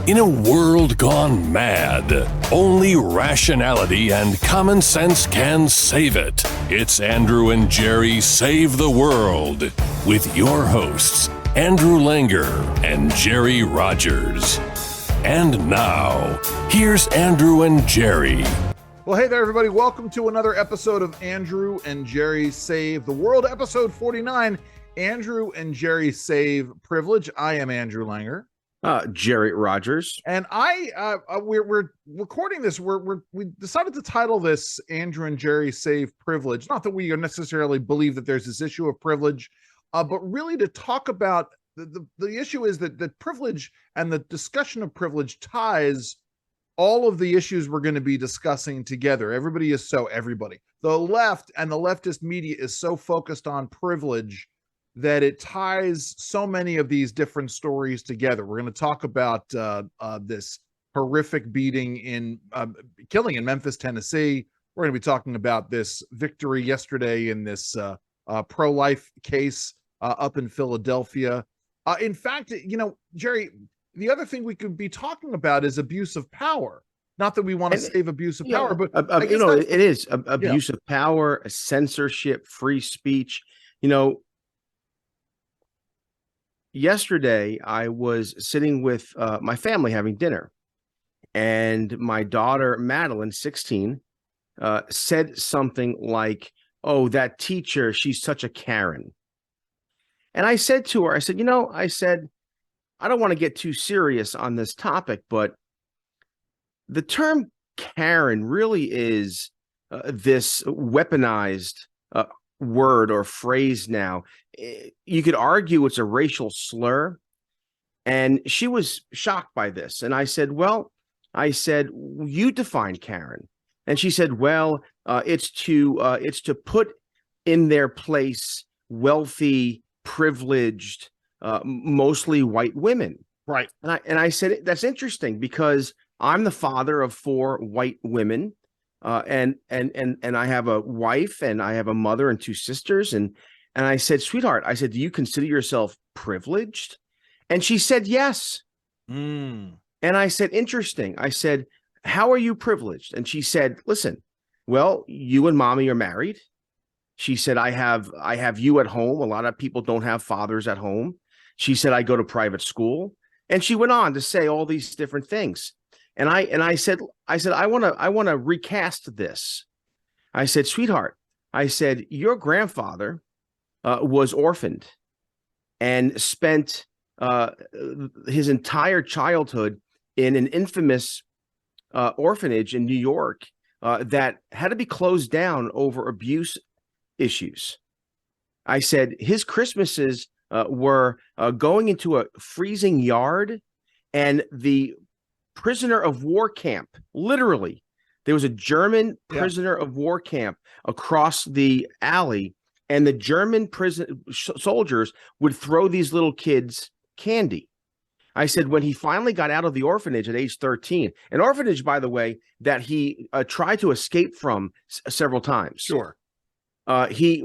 In a world gone mad, only rationality and common sense can save it. It's Andrew and Jerry Save the World with your hosts, Andrew Langer and Jerry Rogers. And now, here's Andrew and Jerry. Well, hey there, everybody. Welcome to another episode of Andrew and Jerry Save the World, episode 49, Andrew and Jerry Save Privilege. I am Andrew Langer. Jerry Rogers. And we're recording this. We decided to title this Andrew and Jerry Save Privilege. Not that we necessarily believe that there's this issue of privilege, but really to talk about the issue is that privilege and the discussion of privilege ties all of the issues we're going to be discussing together. Everybody. The left and the leftist media is so focused on privilege that it ties so many of these different stories together. We're going to talk about this horrific killing in Memphis, Tennessee. We're going to be talking about this victory yesterday in this pro-life case up in Philadelphia. In fact, Jerry, the other thing we could be talking about is abuse of power. Not that we want to save abuse of power, but it is abuse of power, censorship, free speech. Yesterday, I was sitting with my family having dinner, and my daughter, Madeline, 16, said something like, "Oh, that teacher, she's such a Karen." And I said to her, I said, I don't want to get too serious on this topic, but the term Karen really is this weaponized word or phrase now. You could argue it's a racial slur, and she was shocked by this. And I said, you define Karen. And she said, well, it's to put in their place wealthy, privileged, mostly white women. Right. And I said, that's interesting because I'm the father of 4 white women. And I have a wife, and I have a mother and 2 sisters. And I said, sweetheart, do you consider yourself privileged? And she said, yes. And I said, interesting. I said, how are you privileged? And she said, listen, well, you and mommy are married. She said, I have you at home. A lot of people don't have fathers at home. She said, I go to private school. And she went on to say all these different things. And I said, I want to recast this. I said, sweetheart, your grandfather was orphaned and spent his entire childhood in an infamous orphanage in New York that had to be closed down over abuse issues. I said, his Christmases were going into a freezing yard, and the prisoner of war camp, literally, there was a German prisoner of war camp across the alley, and the German soldiers would throw these little kids candy. I said, when he finally got out of the orphanage at age 13, an orphanage, by the way, that he tried to escape from several times. Sure. He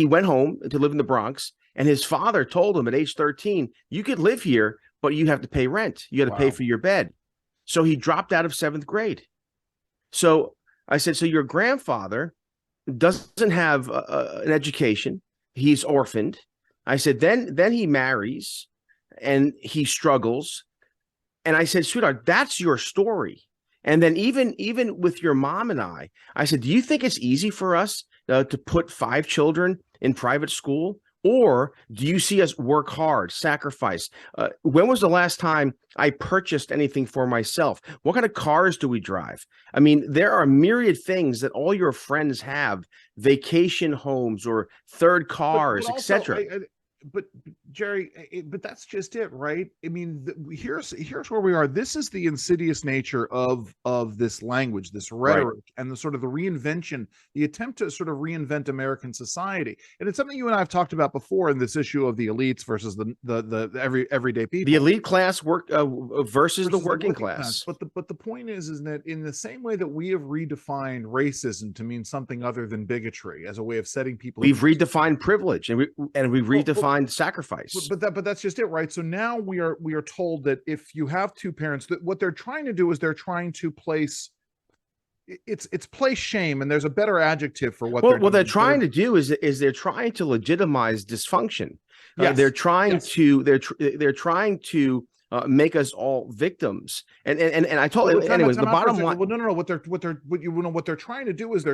went home to live in the Bronx, and his father told him at age 13, you could live here, but you have to pay rent. You got to pay for your bed. So he dropped out of 7th grade. So I said, so your grandfather doesn't have an education. He's orphaned. I said, then he marries and he struggles. And I said, sweetheart, that's your story. And then even with your mom and I said, do you think it's easy for us to put 5 children in private school? Or do you see us work hard, sacrifice? When was the last time I purchased anything for myself? What kind of cars do we drive? I mean, there are myriad things that all your friends have, vacation homes or third cars, etc. But Jerry, but that's just it, right? I mean, here's where we are. This is the insidious nature of this language, this rhetoric, and the sort of the reinvention, the attempt to sort of reinvent American society. And it's something you and I have talked about before in this issue of the elites versus the everyday people. The elite class versus the working class. But the point is that in the same way that we have redefined racism to mean something other than bigotry as a way of setting people, we've redefined privilege, and we've redefined sacrifice. sacrifice. But that's just it, right? So now we are told that if you have two parents, that what they're trying to do is they're trying to place place shame, and there's a better adjective for what Well, what they're doing. trying to do is they're trying to legitimize dysfunction. Yes. They're trying to make us all victims. And I told you, anyways, the bottom line. Well, no. What they're trying to do is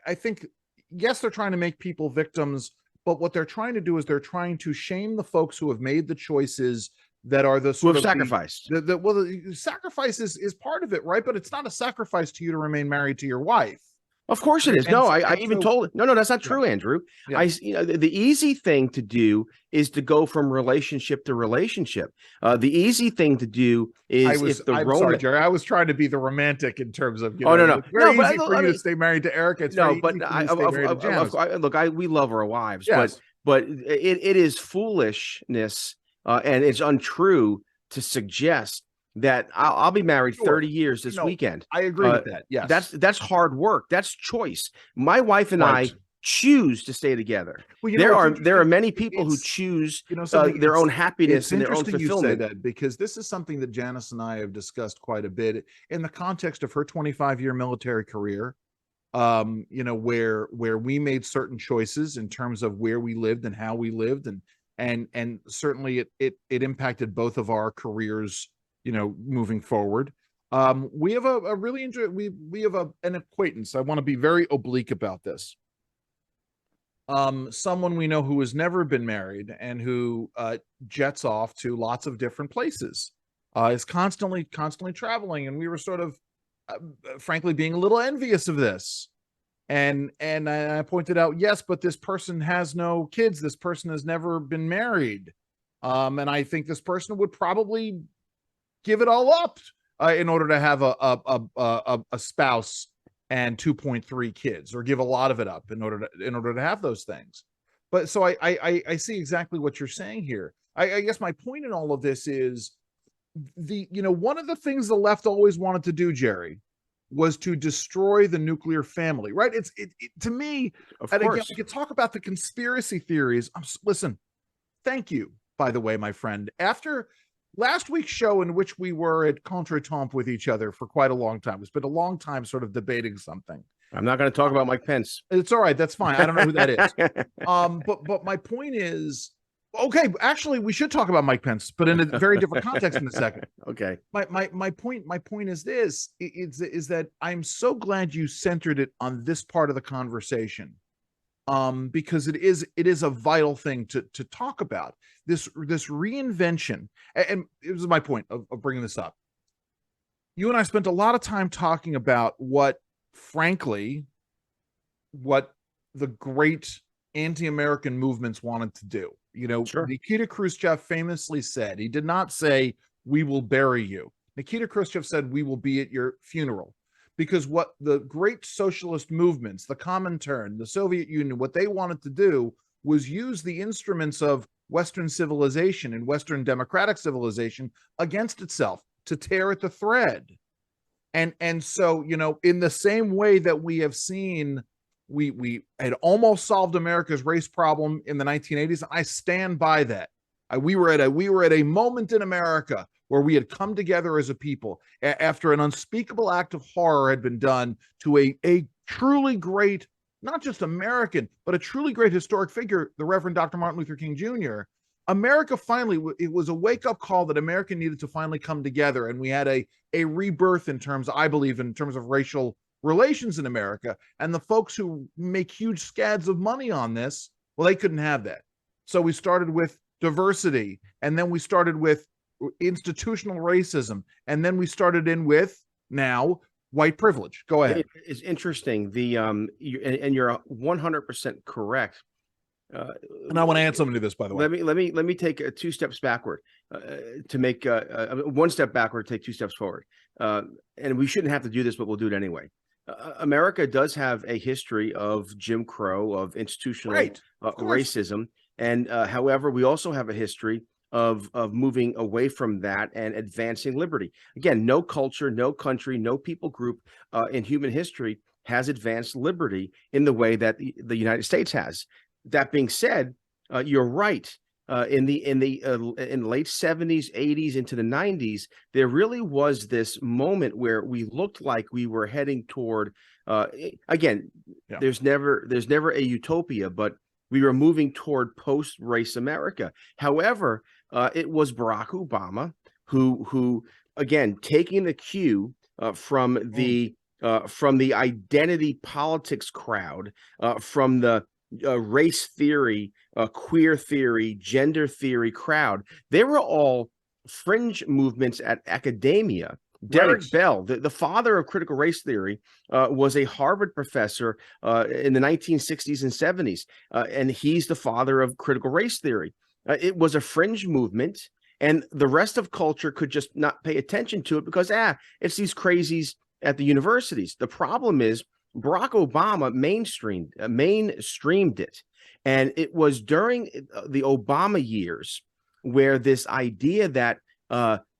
I think, yes, they're trying to make people victims, but what they're trying to do is they're trying to shame the folks who have made the choices that are the sort of sacrificed. The sacrifice is part of it, right? But it's not a sacrifice to you to remain married to your wife. Of course it is. No, I even told it. No, that's not true, Andrew. Yeah. The easy thing to do is to go from relationship to relationship. The easy thing to do is sorry, Jerry. I was trying to be the romantic in terms of, no. It's very easy for you to stay married to Erica. It's very easy for you to stay married to Janice. Look, we love our wives, yes. but it is foolishness and it's untrue to suggest that I'll be married 30 years this weekend. I agree with that. Yes. That's hard work. That's choice. My wife and I choose to stay together. Well, there are many people who choose their own happiness and their own fulfillment. You say that because this is something that Janice and I have discussed quite a bit in the context of her 25-year military career. Where we made certain choices in terms of where we lived and how we lived, and certainly it impacted both of our careers, moving forward. We have a really we have an acquaintance. I want to be very oblique about this. Someone we know who has never been married and who jets off to lots of different places, is constantly traveling, and we were sort of frankly being a little envious of this. And I pointed out, yes, but this person has no kids. This person has never been married. And I think this person would probably give it all up in order to have a spouse and 2.3 kids, or give a lot of it up in order to have those things. But so I see exactly what you're saying here. I guess my point in all of this is one of the things the left always wanted to do, Jerry, was to destroy the nuclear family, right? It to me, and again, we could talk about the conspiracy theories. Listen, thank you, by the way, my friend. After last week's show, in which we were at contretemps with each other for quite a long time, we spent a long time sort of debating something. I'm not going to talk about Mike Pence. It's all right. That's fine. I don't know who that is. But my point is, okay, actually, we should talk about Mike Pence, but in a very different context in a second. Okay. My point is this: is that I'm so glad you centered it on this part of the conversation, because it is a vital thing to talk about, this reinvention. And it was my point of bringing this up. You and I spent a lot of time talking about what the great anti-American movements wanted to do. Sure. Nikita Khrushchev famously said, he did not say, "We will bury you." Nikita Khrushchev said, "We will be at your funeral." Because what the great socialist movements, the Comintern, the Soviet Union, what they wanted to do was use the instruments of Western civilization and Western democratic civilization against itself, to tear at the thread. And so, in the same way that we have seen, we had almost solved America's race problem in the 1980s. I stand by that. We were at a moment in America where we had come together as a people after an unspeakable act of horror had been done to a truly great, not just American, but a truly great historic figure, the Reverend Dr. Martin Luther King Jr. America finally, it was a wake-up call that America needed to finally come together, and we had a rebirth I believe in terms of racial relations in America. And the folks who make huge scads of money on this, well, they couldn't have that. So we started with diversity, and then we started with institutional racism, and then we started in with now white privilege. Go ahead. It's interesting. You're 100% correct. And I want to add something to this, by the way. Let me take 2 steps backward to make 1 step backward, take 2 steps forward. And we shouldn't have to do this, but we'll do it anyway. America does have a history of Jim Crow, of institutional racism, and however, we also have a history of moving away from that and advancing liberty. Again, no culture, no country, no people group in human history has advanced liberty in the way that the United States has. That being said, you're right. In the late 70s, 80s into the 90s, there really was this moment where we looked like we were heading toward again, Yeah. there's never a utopia, but we were moving toward post-race America. However, it was Barack Obama who again, taking the cue from the identity politics crowd, from the race theory, queer theory, gender theory crowd. They were all fringe movements at academia. Derek Bell, the father of critical race theory, was a Harvard professor in the 1960s and 70s, and he's the father of critical race theory. It was a fringe movement, and the rest of culture could just not pay attention to it because, it's these crazies at the universities. The problem is Barack Obama mainstreamed it. And it was during the Obama years where this idea that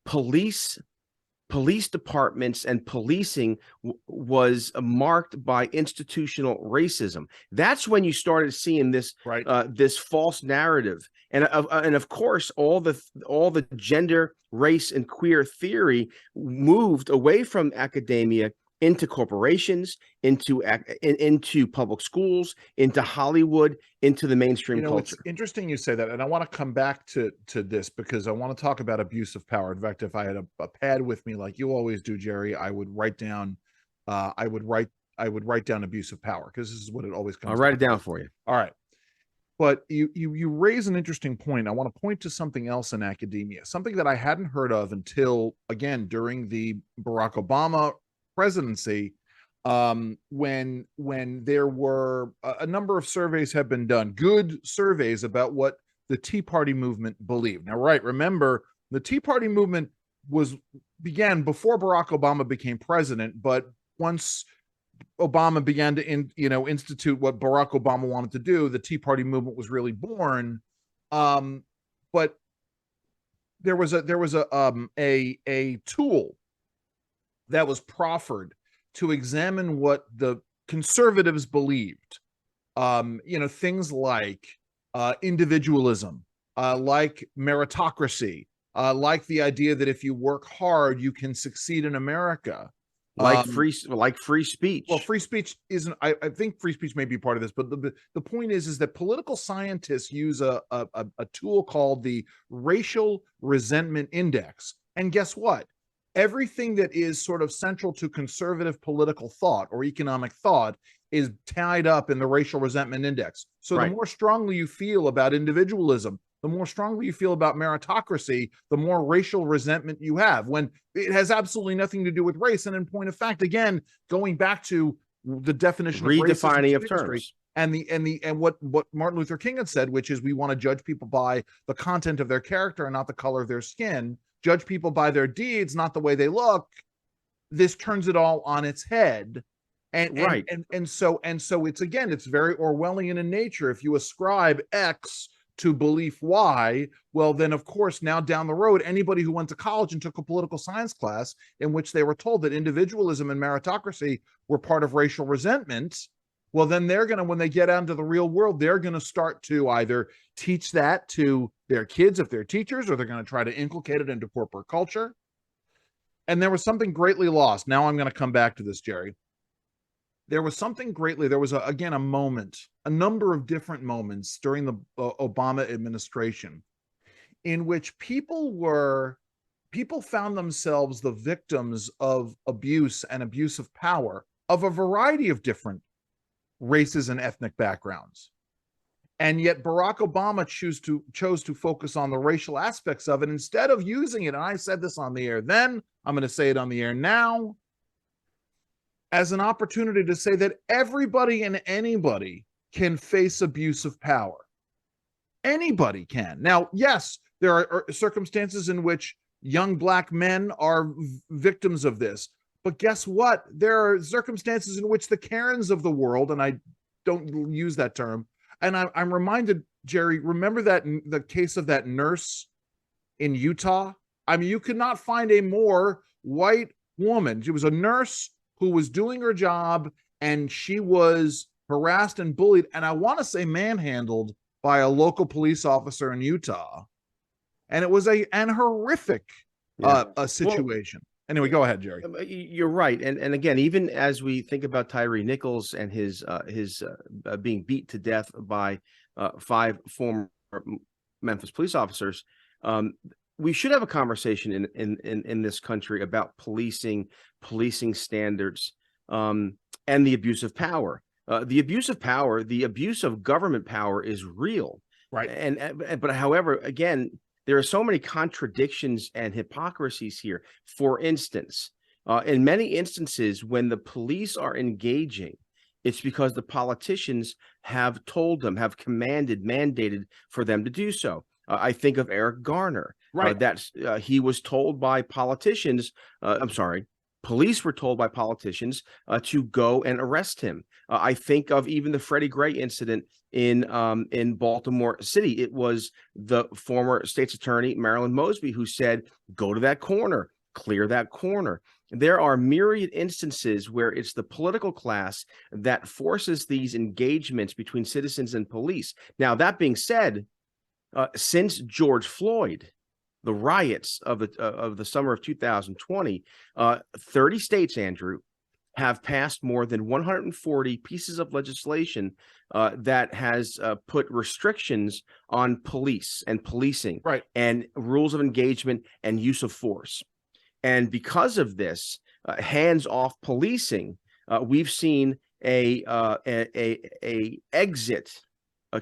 police departments and policing was marked by institutional racism. That's when you started seeing this this false narrative, and of course all the gender, race, and queer theory moved away from academia into corporations, into public schools, into Hollywood, into the mainstream culture. It's interesting you say that, and I want to come back to this because I want to talk about abuse of power. In fact, if I had a pad with me like you always do, Jerry, I would write down abuse of power, because this is what it always comes. I'll write it down for you. All right. But you raise an interesting point. I want to point to something else in academia, something that I hadn't heard of until, again, during the Barack Obama presidency, when there were a number of surveys have been done, good surveys about what the Tea Party movement believed. Now, remember, the Tea Party movement began before Barack Obama became president, but once Obama began to institute what Barack Obama wanted to do, the Tea Party movement was really born. But there was a tool that was proffered to examine what the conservatives believed. Things like individualism, like meritocracy, like the idea that if you work hard, you can succeed in America. Like free speech. Well, free speech isn't. I think free speech may be part of this, but the point is that political scientists use a tool called the Racial Resentment Index, and guess what? Everything that is sort of central to conservative political thought or economic thought is tied up in the Racial Resentment Index. So the more strongly you feel about individualism, the more strongly you feel about meritocracy, the more racial resentment you have, when it has absolutely nothing to do with race. And in point of fact, again, going back to the definition of redefining of terms and what Martin Luther King had said, which is we want to judge people by the content of their character and not the color of their skin, judge people by their deeds, not the way they look. This turns it all on its head. And so it's very Orwellian in nature. If you ascribe X to belief Y, well, then of course, now down the road, anybody who went to college and took a political science class in which they were told that individualism and meritocracy were part of racial resentment, well, then they're going to, when they get out into the real world, they're going to start to either teach that to their kids if they're teachers, or they're going to try to inculcate it into corporate culture. And there was something greatly lost. Now I'm going to come back to this, Jerry. There was again, a moment, a number of different moments during the Obama administration in which people found themselves the victims of abuse and abuse of power of a variety of different races and ethnic backgrounds. And yet Barack Obama chose to focus on the racial aspects of it instead of using it. And I said this on the air then, I'm going to say it on the air now, as an opportunity to say that everybody and anybody can face abuse of power. Anybody can. Now, yes, there are circumstances in which young Black men are victims of this. But guess what? There are circumstances in which the Karens of the world, and I don't use that term, and I'm reminded, Jerry, remember that the case of that nurse in Utah? I mean, you could not find a more white woman. She was a nurse who was doing her job, and she was harassed and bullied, and I want to say manhandled by a local police officer in Utah, and it was an horrific a situation. Anyway, go ahead, Jerry. You're right, and again, even as we think about Tyre Nichols and his being beat to death by 5 former Memphis police officers, we should have a conversation in this country about policing standards, and the abuse of power. The abuse of government power is real, right? But however, again, there are so many contradictions and hypocrisies here. For instance, in many instances, when the police are engaging, it's because the politicians have told them, have mandated for them to do so. I think of Eric Garner. Right. He was told by politicians. Police were told by politicians to go and arrest him. I think of even the Freddie Gray incident in Baltimore City. It was the former state's attorney, Marilyn Mosby, who said, go to that corner, clear that corner. There are myriad instances where it's the political class that forces these engagements between citizens and police. Now, that being said, since George Floyd, the riots of the summer of 2020, 30 states, Andrew, have passed more than 140 pieces of legislation that has put restrictions on police and policing, right, and rules of engagement and use of force. And because of this, hands-off policing, we've seen a exit.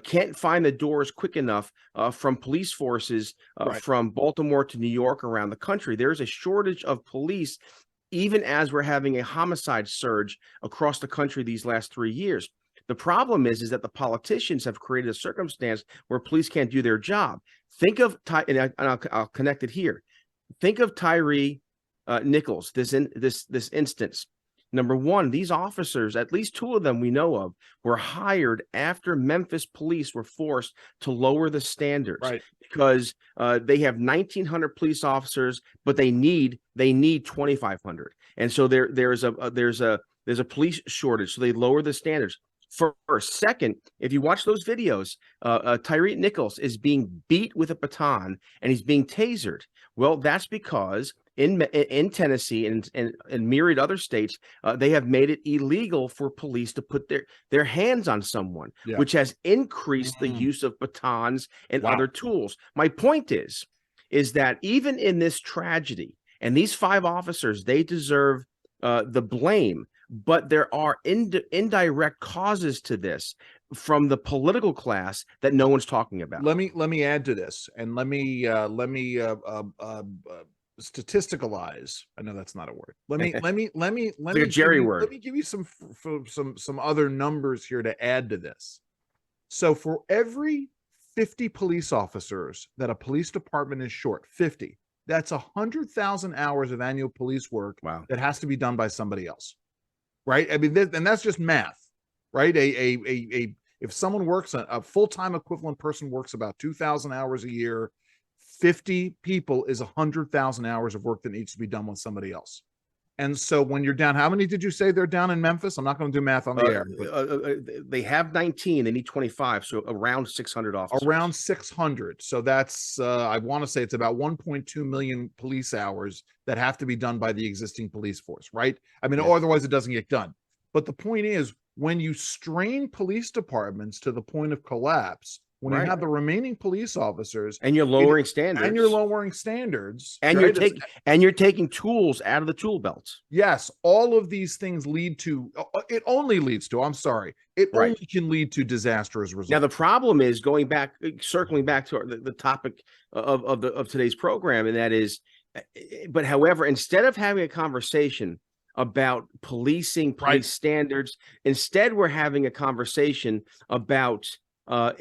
Can't find the doors quick enough from police forces from Baltimore to New York, around the country. There's a shortage of police, even as we're having a homicide surge across the country these last 3 years. The problem is that the politicians have created a circumstance where police can't do their job. Think of I'll connect it here. Think of Tyre Nichols. This instance. Number one, these officers, at least 2 of them we know of, were hired after Memphis police were forced to lower the standards, because they have 1,900 police officers, but they need 2,500, and so there's a police shortage. So they lower the standards. First, second, if you watch those videos, Tyre Nichols is being beat with a baton and he's being tasered. Well, that's because in Tennessee and myriad other states, they have made it illegal for police to put their hands on someone, which has increased the use of batons and other tools. My point is that even in this tragedy, and these 5 officers, they deserve the blame, but there are indirect causes to this from the political class that no one's talking about. Let me add to this, and let me statisticalize. I know that's not a word. Let me a Jerry word. Let me give you some other numbers here to add to this. So for every 50 police officers that a police department is short, 50, that's 100,000 hours of annual police work that has to be done by somebody else. Right? I mean, and that's just math, right? If someone works, a full-time equivalent person works about 2,000 hours a year, 50 people is 100,000 hours of work that needs to be done with somebody else. And so when you're down, how many did you say they're down in Memphis? I'm not going to do math on the air. They have 19. They need 25. So around 600 officers. Around 600. So that's, I want to say it's about 1.2 million police hours that have to be done by the existing police force, right? I mean, otherwise it doesn't get done. But the point is, when you strain police departments to the point of collapse, when you have the remaining police officers, and you're lowering standards, and you're taking tools out of the tool belts. Yes, all of these things lead to. It only leads to. I'm sorry. It only can lead to disastrous results. Now the problem is circling back to the topic of today's program, and that is, but however, instead of having a conversation about policing, police standards, instead we're having a conversation about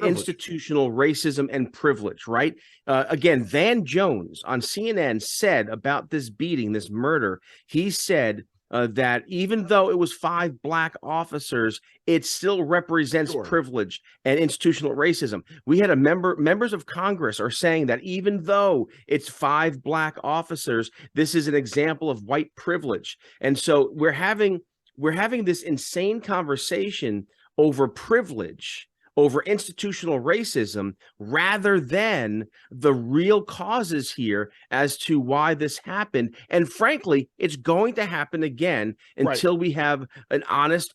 institutional racism and privilege, right? Again, Van Jones on CNN said about this beating, this murder, he said that even though it was 5 black officers, it still represents privilege and institutional racism. We had members of Congress are saying that even though it's 5 black officers, this is an example of white privilege. And so we're having this insane conversation over privilege, over institutional racism rather than the real causes here as to why this happened. And frankly, it's going to happen again until we have an honest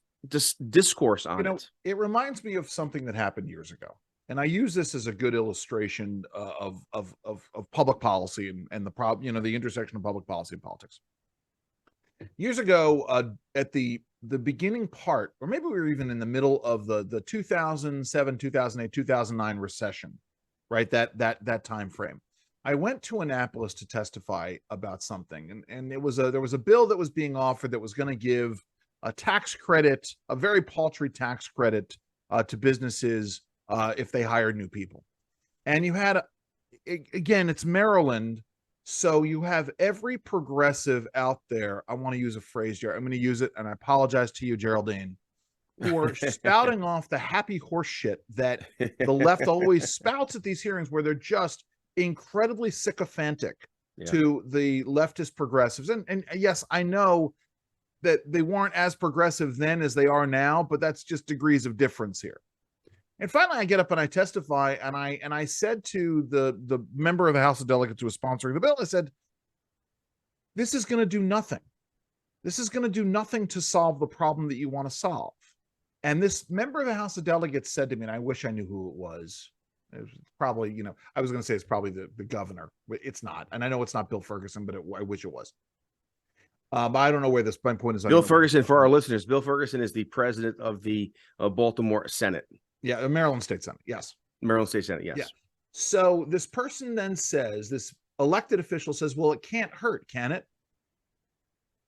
discourse on it. It reminds me of something that happened years ago. And I use this as a good illustration of public policy and the problem, the intersection of public policy and politics. Years ago, at the beginning part, or maybe we were even in the middle of the 2007, 2008, 2009 recession, right? That time frame. I went to Annapolis to testify about something, and there was a bill that was being offered that was going to give a tax credit, a very paltry tax credit, to businesses if they hired new people. And you had, again, it's Maryland. So you have every progressive out there. I want to use a phrase here. I'm going to use it, and I apologize to you, Geraldine, for spouting off the happy horse shit that the left always spouts at these hearings, where they're just incredibly sycophantic to the leftist progressives. And yes, I know that they weren't as progressive then as they are now, but that's just degrees of difference here. And finally, I get up and I testify, and I said to the member of the House of Delegates who was sponsoring the bill, I said, this is going to do nothing. This is going to do nothing to solve the problem that you want to solve. And this member of the House of Delegates said to me, and I wish I knew who it was. It was probably, I was going to say it's probably the governor, but it's not. And I know it's not Bill Ferguson, but I wish it was. But I don't know where my point is. Bill Ferguson, for our listeners, Bill Ferguson is the president of the Baltimore Senate. Yeah, Maryland State Senate. Yes. Maryland State Senate. Yes. Yeah. So this person then says, this elected official says, well, it can't hurt, can it?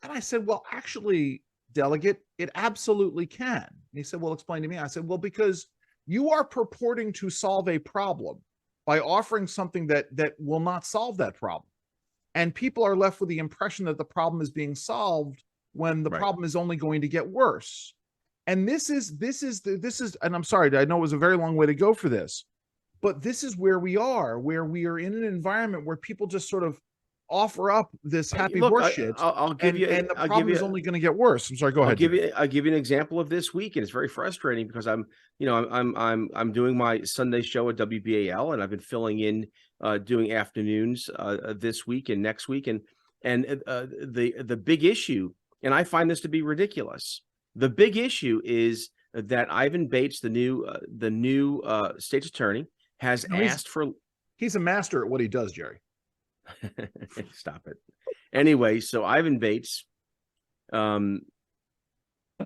And I said, well, actually, delegate, it absolutely can. And he said, well, explain to me. I said, well, because you are purporting to solve a problem by offering something that will not solve that problem. And people are left with the impression that the problem is being solved when the problem is only going to get worse. And this is, and I'm sorry, I know it was a very long way to go for this, but this is where we are in an environment where people just sort of offer up this happy horseshit. I'll give you, and the problem is only going to get worse. I'm sorry, go ahead. I'll give you an example of this week, and it's very frustrating because I'm doing my Sunday show at WBAL, and I've been filling in doing afternoons this week and next week, and the big issue, and I find this to be ridiculous. The big issue is that Ivan Bates, the new state's attorney, has asked for. He's a master at what he does, Jerry. Stop it. Anyway, so Ivan Bates, I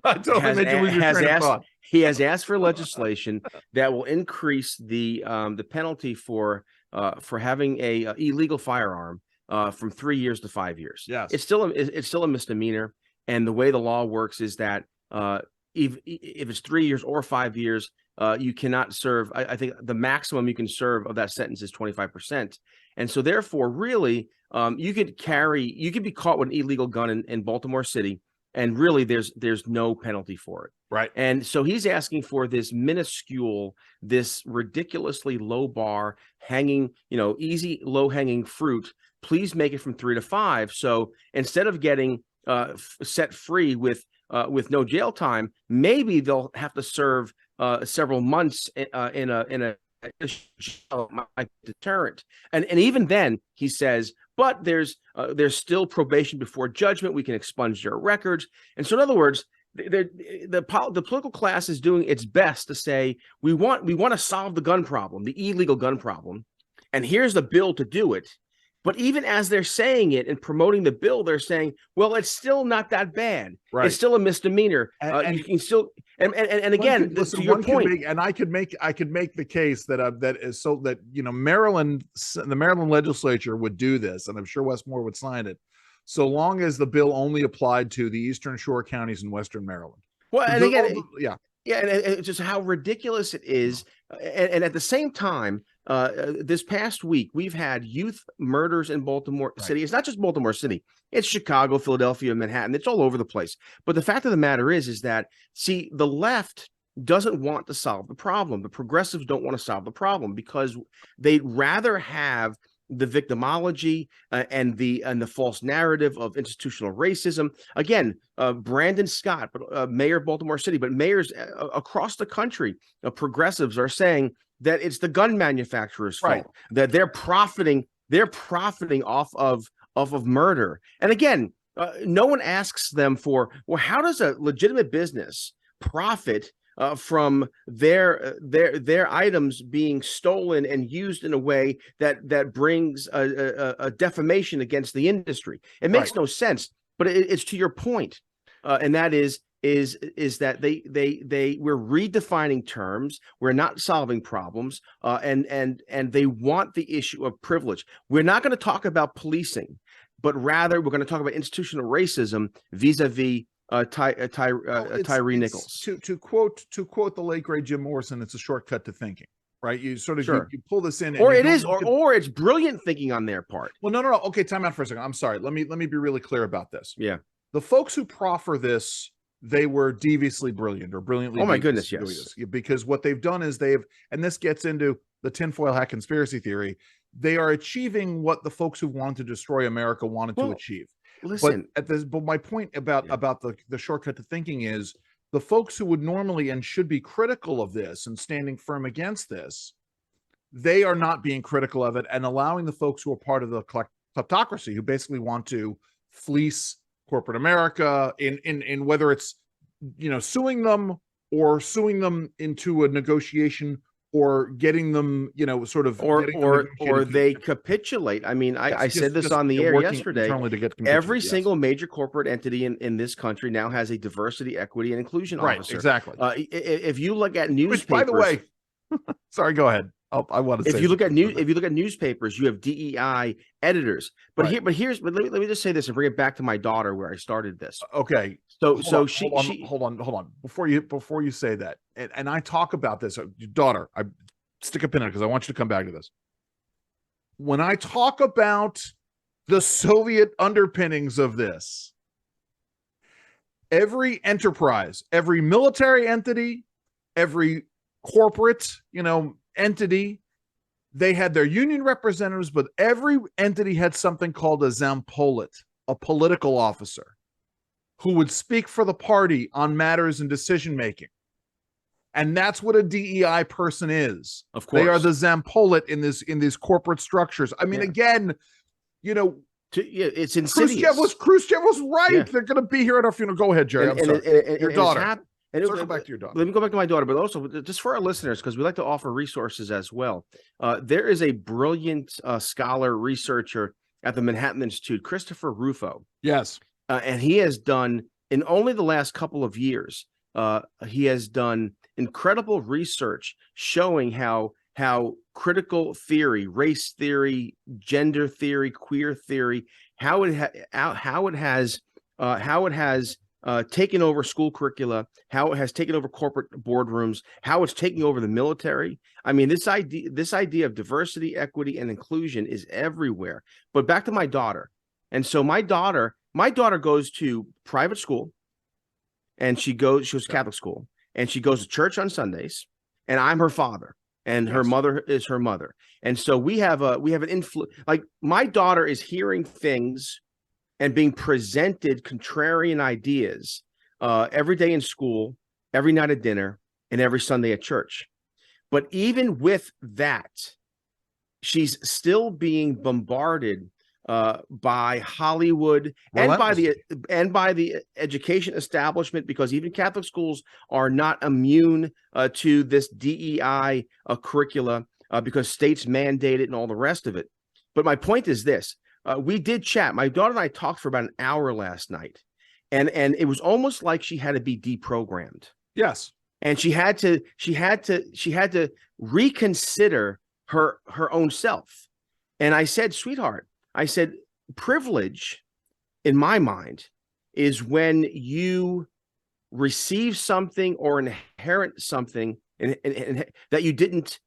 totally made you lose your train of thought. He has asked for legislation that will increase the penalty for having a illegal firearm from 3 years to 5 years. Yes, it's still a misdemeanor, and the way the law works is that if it's 3 years or 5 years, you cannot serve. I think the maximum you can serve of that sentence is 25%. And so therefore, really, you could be caught with an illegal gun in Baltimore City, and really there's no penalty for it. Right. And so he's asking for this minuscule, this ridiculously low bar, hanging, easy, low hanging fruit. Please make it from 3 to 5. So instead of getting set free with no jail time, maybe they'll have to serve several months in a deterrent. And even then, he says, but there's still probation before judgment. We can expunge their records. And so, in other words, the political class is doing its best to say we want to solve the gun problem, the illegal gun problem, and here's the bill to do it. But even as they're saying it and promoting the bill, they're saying, well, it's still not that bad. Right. It's still a misdemeanor. And you can still, and again, to your point. I could make the case that Maryland, the Maryland legislature would do this, and I'm sure Westmore would sign it, so long as the bill only applied to the Eastern Shore counties in Western Maryland. Well, and again, and it's just how ridiculous it is. And at the same time, this past week, we've had youth murders in Baltimore City. It's not just Baltimore City. It's Chicago, Philadelphia, Manhattan. It's all over the place. But the fact of the matter is that, see, the left doesn't want to solve the problem. The progressives don't want to solve the problem because they'd rather have the victimology and the false narrative of institutional racism. Again, Brandon Scott, mayor of Baltimore City, but mayors across the country, progressives are saying that it's the gun manufacturers' fault, that they're profiting off of murder. And again, no one asks them for, well, how does a legitimate business profit from their items being stolen and used in a way that brings a defamation against the industry? It makes no sense. But it's to your point, and that is that we're redefining terms, we're not solving problems, and they want the issue of privilege. We're not going to talk about policing, but rather we're going to talk about institutional racism vis-a-vis Tyre Nichols. To quote the late great Jim Morrison, it's a shortcut to thinking, right? You sort of you pull this in, or it's brilliant thinking on their part. Well, no. Okay, time out for a second. I'm sorry. Let me be really clear about this. Yeah, the folks who proffer this, they were deviously brilliant or brilliantly. Oh my goodness, yes. Because what they've done is and this gets into the tinfoil hat conspiracy theory. They are achieving what the folks who wanted to destroy America wanted to achieve. Listen, but my point about the shortcut to thinking is the folks who would normally and should be critical of this and standing firm against this, they are not being critical of it and allowing the folks who are part of the kleptocracy, who basically want to fleece corporate America in whether it's suing them or suing them into a negotiation or getting them, or they capitulate. I mean, I said this on the air yesterday. Every single major corporate entity in this country now has a diversity, equity, and inclusion officer. Exactly. If you look at newspapers, which, by the way, sorry, go ahead. I want to say if you look at newspapers, you have DEI editors. But let me just say this and bring it back to my daughter where I started this. Okay. Hold on. Before you say that, and I talk about this, your daughter, I stick a pin in it because I want you to come back to this. When I talk about the Soviet underpinnings of this, every enterprise, every military entity, every corporate, entity, they had their union representatives, but every entity had something called a zampolit, a political officer, who would speak for the party on matters and decision making. And that's what a DEI person is. Of course, they are the zampolit in these corporate structures. I mean, again, it's insidious. Khrushchev was right. Yeah. They're going to be here at our funeral. Go ahead, Jerry. Your daughter. Circle back to your daughter. Let me go back to my daughter, but also just for our listeners, because we like to offer resources as well. There is a brilliant scholar, researcher at the Manhattan Institute, Christopher Rufo. Yes. And he has done, in only the last couple of years, he has done incredible research showing how critical theory, race theory, gender theory, queer theory, how it has taken over school curricula, how it has taken over corporate boardrooms, how it's taking over the military. I mean, this idea of diversity, equity, and inclusion is everywhere. But back to my daughter. And so my daughter goes to private school, and she goes to Catholic school, and she goes to church on Sundays, and I'm her father, and her mother is her mother. And so we have an influence. Like, my daughter is hearing things and being presented contrarian ideas every day in school, every night at dinner, and every Sunday at church. But even with that, she's still being bombarded by Hollywood and by the education establishment, because even Catholic schools are not immune to this DEI curricula because states mandate it and all the rest of it. But my point is this. We did chat. My daughter and I talked for about an hour last night, and it was almost like she had to be deprogrammed. Yes. And she had to reconsider her own self. And I said, sweetheart, privilege in my mind is when you receive something or inherit something and that you didn't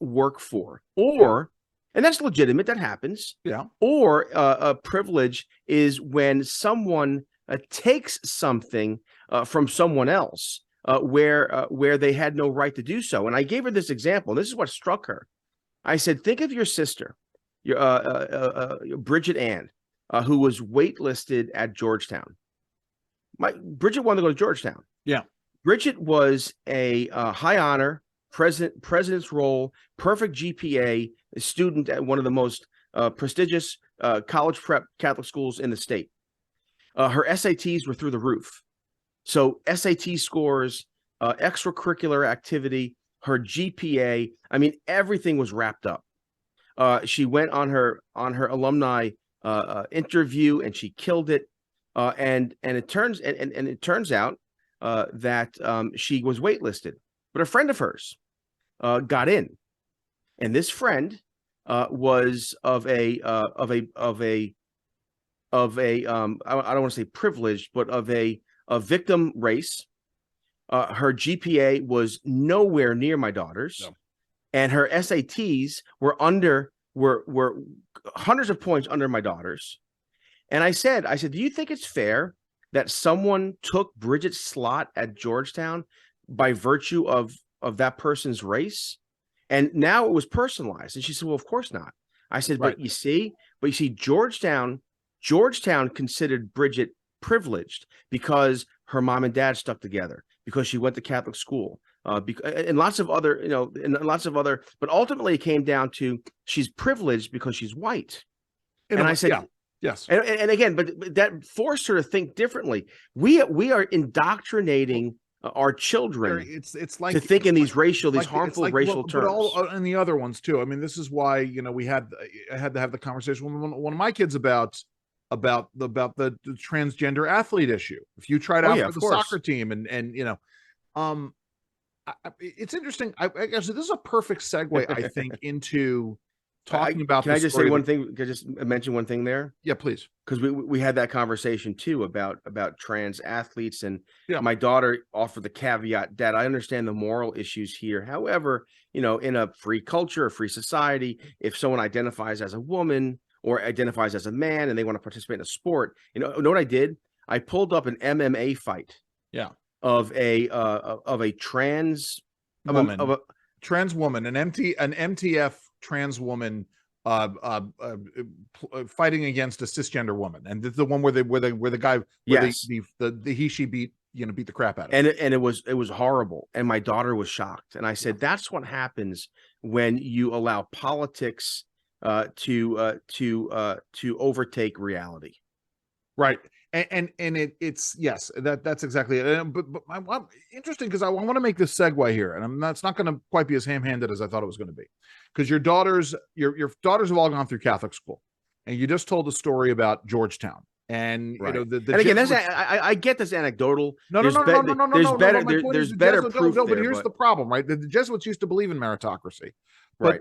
work for, or and that's legitimate. That happens. Yeah. Or a privilege is when someone takes something from someone else where they had no right to do so. And I gave her this example. And this is what struck her. I said, think of your sister. Bridget Ann, who was waitlisted at Georgetown. Bridget wanted to go to Georgetown. Yeah. Bridget was a high honor, president's role, perfect GPA student at one of the most prestigious college prep Catholic schools in the state. Her SATs were through the roof. So SAT scores, extracurricular activity, her GPA, I mean, everything was wrapped up. She went on her alumni interview and she killed it. And it turns out that she was waitlisted, but a friend of hers got in, and this friend was of a I don't want to say privileged, but of a victim race. Her GPA was nowhere near my daughter's, no. And her SATs were hundreds of points under my daughter's. And I said, do you think it's fair that someone took Bridget's slot at Georgetown by virtue of that person's race? And now it was personalized. And she said, well, of course not. I said, right. But you see, Georgetown considered Bridget privileged because her mom and dad stuck together, because she went to Catholic school, and lots of other, but ultimately it came down to she's privileged because she's white. And I said, yeah. Yes. And again, but that forced her to think differently. We are indoctrinating our children it's like to think in these harmful racial terms. But all and the other ones too. I mean, this is why, I had to have the conversation with one of my kids about the transgender athlete issue. If you tried out for the soccer team and it's interesting. I guess this is a perfect segue, I think, into talking about. Can I just say one thing? Can I just mention one thing there? Yeah, please. Because we had that conversation too about trans athletes, and my daughter offered the caveat that I understand the moral issues here. However, in a free culture, a free society, if someone identifies as a woman or identifies as a man and they want to participate in a sport, know what I did? I pulled up an MMA fight. Yeah. Of a trans woman, an MTF trans woman fighting against a cisgender woman, and the one where the guy the he she beat the crap out of him. And it was horrible, and my daughter was shocked, and I said that's what happens when you allow politics to overtake reality. Right. And it's yes, that's exactly it. But I'm interesting because I want to make this segue here, and it's not going to quite be as ham-handed as I thought it was going to be, because your daughters have all gone through Catholic school, and you just told a story about Georgetown, and right. And again, I get this anecdotal. There's better proof. But here's the problem, right? The Jesuits used to believe in meritocracy, but right?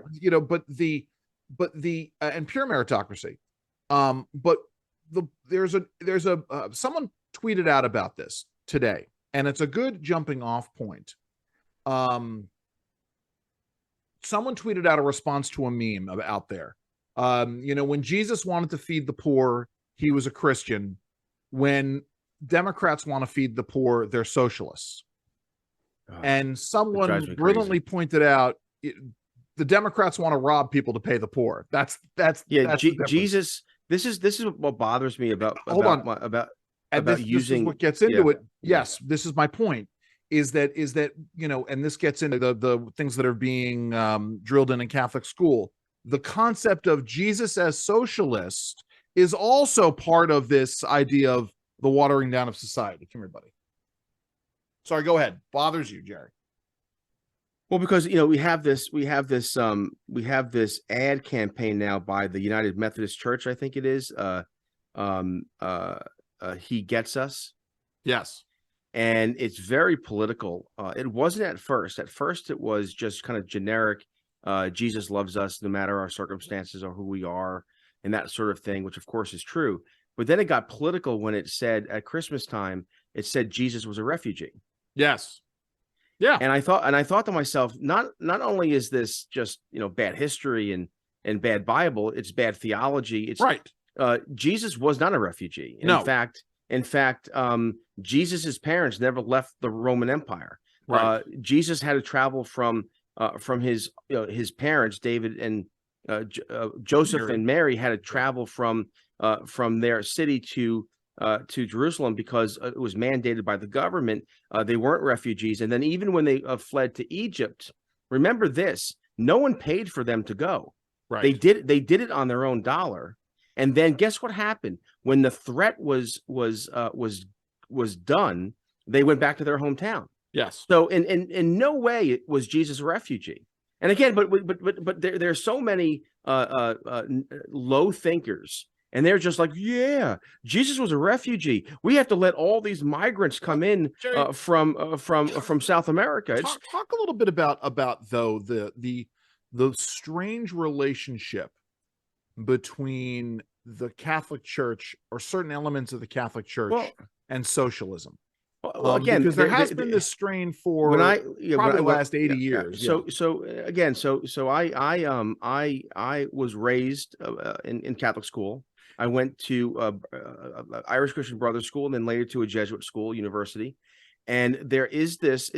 And pure meritocracy, but. There's a someone tweeted out about this today, and it's a good jumping off point. Someone tweeted out a response to a meme out there. When Jesus wanted to feed the poor, he was a Christian. When Democrats want to feed the poor, they're socialists. And someone brilliantly pointed out the Democrats want to rob people to pay the poor. That's Jesus. This is what bothers me about using what gets into it. Yes, this is my point. Is that and this gets into the things that are being drilled in Catholic school. The concept of Jesus as socialist is also part of this idea of the watering down of society. Come here, buddy. Sorry, go ahead. Bothers you, Jerry? Well, because we have this ad campaign now by the United Methodist Church, I think it is. He Gets Us. Yes. And it's very political. It wasn't at first. At first, it was just kind of generic. Jesus loves us no matter our circumstances or who we are, and that sort of thing, which of course is true. But then it got political when it said at Christmas time, it said Jesus was a refugee. Yes. Yeah. And I thought to myself, not only is this just, bad history and bad Bible, it's bad theology. It's right. Jesus was not a refugee. No. In fact, Jesus's parents never left the Roman Empire. Right. Jesus had to travel from his parents, David and Joseph Mary. and Mary had to travel from their city to Jerusalem because it was mandated by the government. They weren't refugees, and then even when they fled to Egypt, remember this: no one paid for them to go. Right. They did it on their own dollar, and then guess what happened when the threat was done? They went back to their hometown. Yes. So in no way was Jesus a refugee. And again, but there's so many low thinkers, and they're just like, yeah, Jesus was a refugee. We have to let all these migrants come in from South America. Talk a little bit about though the strange relationship between the Catholic Church or certain elements of the Catholic Church and socialism. Well, again, because there has been this strain for probably the last 80 years. So again, I was raised in Catholic school. I went to Irish Christian Brothers School and then later to a Jesuit school, university. And there is this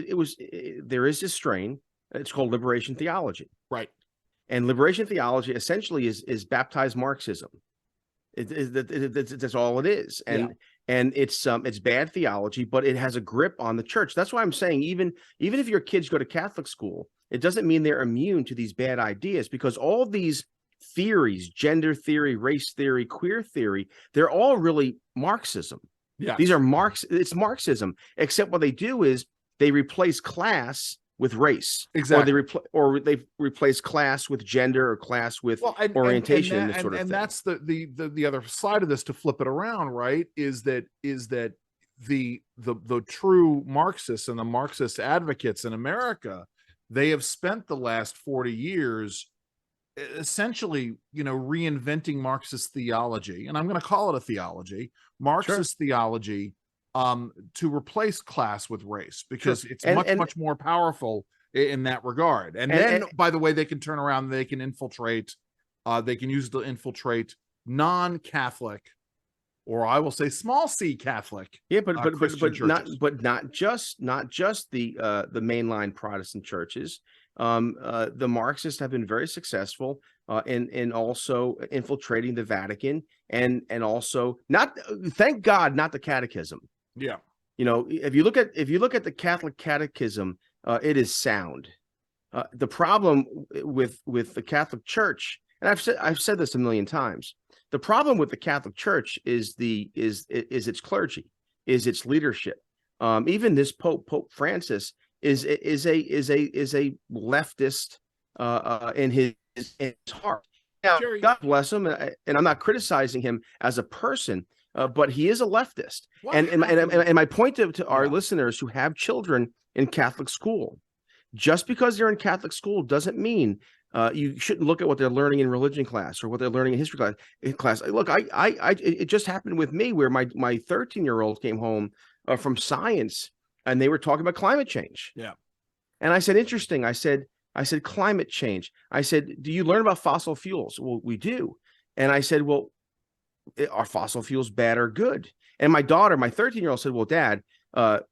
strain. It's called liberation theology. Right. And liberation theology essentially is baptized Marxism. That's all it is. And it's bad theology, but it has a grip on the church. That's why I'm saying even if your kids go to Catholic school, it doesn't mean they're immune to these bad ideas, because all these theories, gender theory, race theory, queer theory, they're all really Marxism. Yeah. These are it's Marxism, except what they do is they replace class with race. Exactly. Or they replace class with gender or class with orientation and sort of thing. And that's the other side of this, to flip it around, right? Is that the true Marxists and the Marxist advocates in America, they have spent the last 40 years essentially, reinventing Marxist theology, and I'm going to call it a theology, Marxist theology, to replace class with race, because it's much more powerful in that regard. And then, by the way, they can turn around, they can infiltrate, they can use to infiltrate non-Catholic, or I will say small c Catholic. Yeah, but not just the mainline Protestant churches. The Marxists have been very successful in also infiltrating the Vatican and also thank God, not the Catechism. Yeah. If you look at the Catholic Catechism, it is sound. The problem with the Catholic Church, and I've said this a million times, the problem with the Catholic Church is its clergy, is its leadership. Even this Pope Francis is a leftist in his heart. Now, Jerry, God bless him, and I'm not criticizing him as a person, but he is a leftist. And my point to our listeners who have children in Catholic school, just because they're in Catholic school doesn't mean you shouldn't look at what they're learning in religion class or what they're learning in history class. Look, it just happened with me where my 13-year-old came home from science, and they were talking about climate change. Yeah. And I said, interesting. I said, climate change. I said, do you learn about fossil fuels? Well, we do. And I said, well, are fossil fuels bad or good? And my daughter, my 13-year-old said, well, Dad,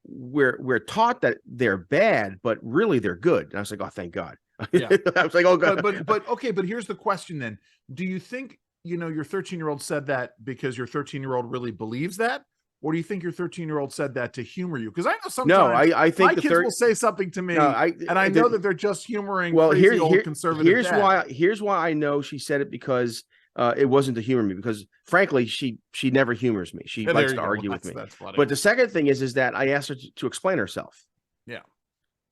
we're taught that they're bad, but really they're good. And I was like, oh, thank God. Yeah. I was like, oh God. But okay, but here's the question then. Do you think, your 13-year-old said that because your 13-year-old really believes that? Or do you think your 13-year-old said that to humor you? Because I know sometimes I think my kids will say something to me, and I know that they're just humoring old conservative dad. Here's why I know she said it, because it wasn't to humor me, because frankly, she never humors me. She likes to argue with me. That's funny. But the second thing is that I asked her to explain herself. Yeah.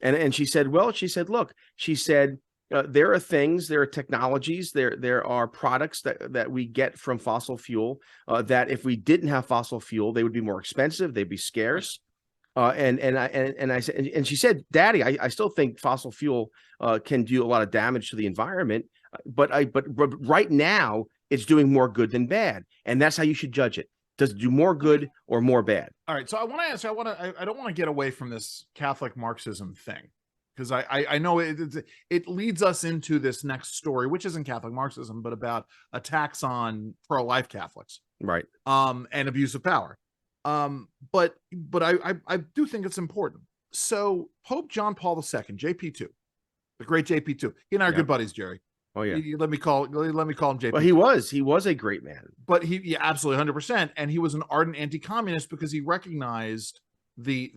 And she said, look, there are things, there are technologies, there are products that we get from fossil fuel that if we didn't have fossil fuel, they would be more expensive, they'd be scarce. And I said, and she said, Daddy, I still think fossil fuel can do a lot of damage to the environment, but right now it's doing more good than bad, and that's how you should judge it. Does it do more good or more bad? All right. So I want to answer. I don't want to get away from this Catholic Marxism thing, because I know it leads us into this next story, which isn't Catholic Marxism, but about attacks on pro-life Catholics, right? And abuse of power. But I do think it's important. So Pope John Paul II, JP2, the great JP2, he and I are good buddies, Jerry. Oh yeah. Let me call him JP. Well, he was a great man. But yeah, absolutely 100%. And he was an ardent anti-communist because he recognized the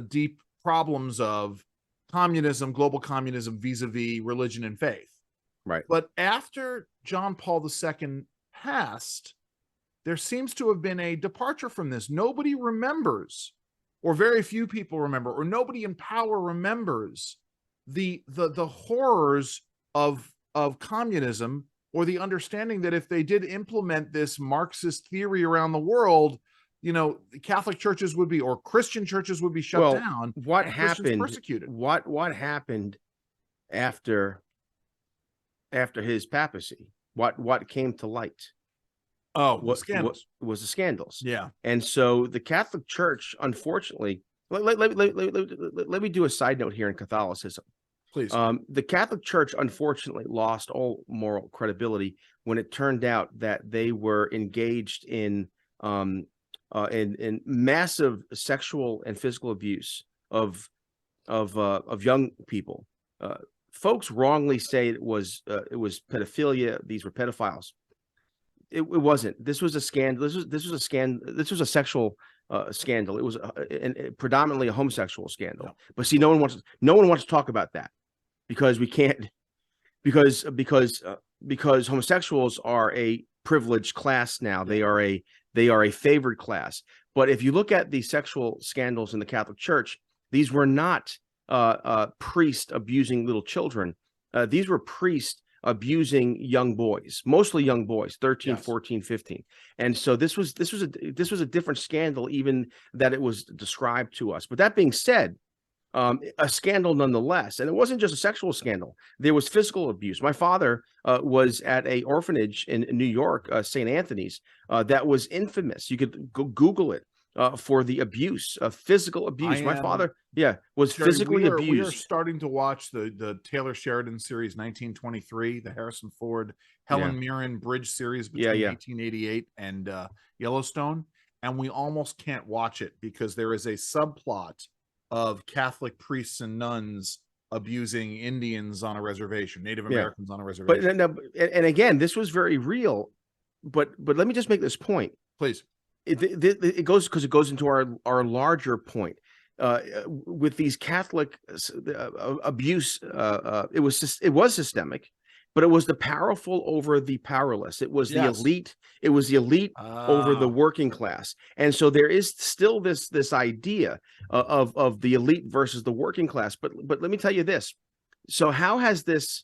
deep problems of communism, global communism, vis-a-vis religion and faith. Right. But after John Paul II passed, there seems to have been a departure from this. Nobody remembers, or very few people remember, or nobody in power remembers the horrors of communism, or the understanding that if they did implement this Marxist theory around the world, Catholic churches would be, or Christian churches would be shut down. What happened? Persecuted. What happened after his papacy? What came to light? Oh, what scandals? Was the scandals? Yeah. And so the Catholic Church, unfortunately, let me do a side note here in Catholicism. Please. The Catholic Church, unfortunately, lost all moral credibility when it turned out that they were engaged in massive sexual and physical abuse of young people. Folks wrongly say it was pedophilia. These were pedophiles. It wasn't. This was a scandal. This was a scandal. This was a sexual scandal. It was predominantly a homosexual scandal. No. But see, no one wants to talk about that because we can't. Because homosexuals are a privileged class now. They are a favored class. But if you look at the sexual scandals in the Catholic Church, these were not priests abusing little children. These were priests abusing young boys, mostly young boys, 13, yes. 14, 15. And so this was a different scandal even that it was described to us. But that being said, a scandal nonetheless. And it wasn't just a sexual scandal. There was physical abuse. My father was at a orphanage in New York, St. Anthony's, that was infamous. You could go Google it. For the abuse, physical abuse. My father, was physically abused. We are starting to watch the Taylor Sheridan series 1923, the Harrison Ford, Helen Mirren bridge series between 1888 and Yellowstone, and we almost can't watch it because there is a subplot of Catholic priests and nuns abusing Indians on a reservation, Native Americans on a reservation. But and again, this was very real. But let me just make this point, please. It goes because it goes into our larger point with these Catholic abuse. It was systemic, but it was the powerful over the powerless. It was the elite. It was the elite over the working class. And so there is still this idea of the elite versus the working class. But let me tell you this. So how has this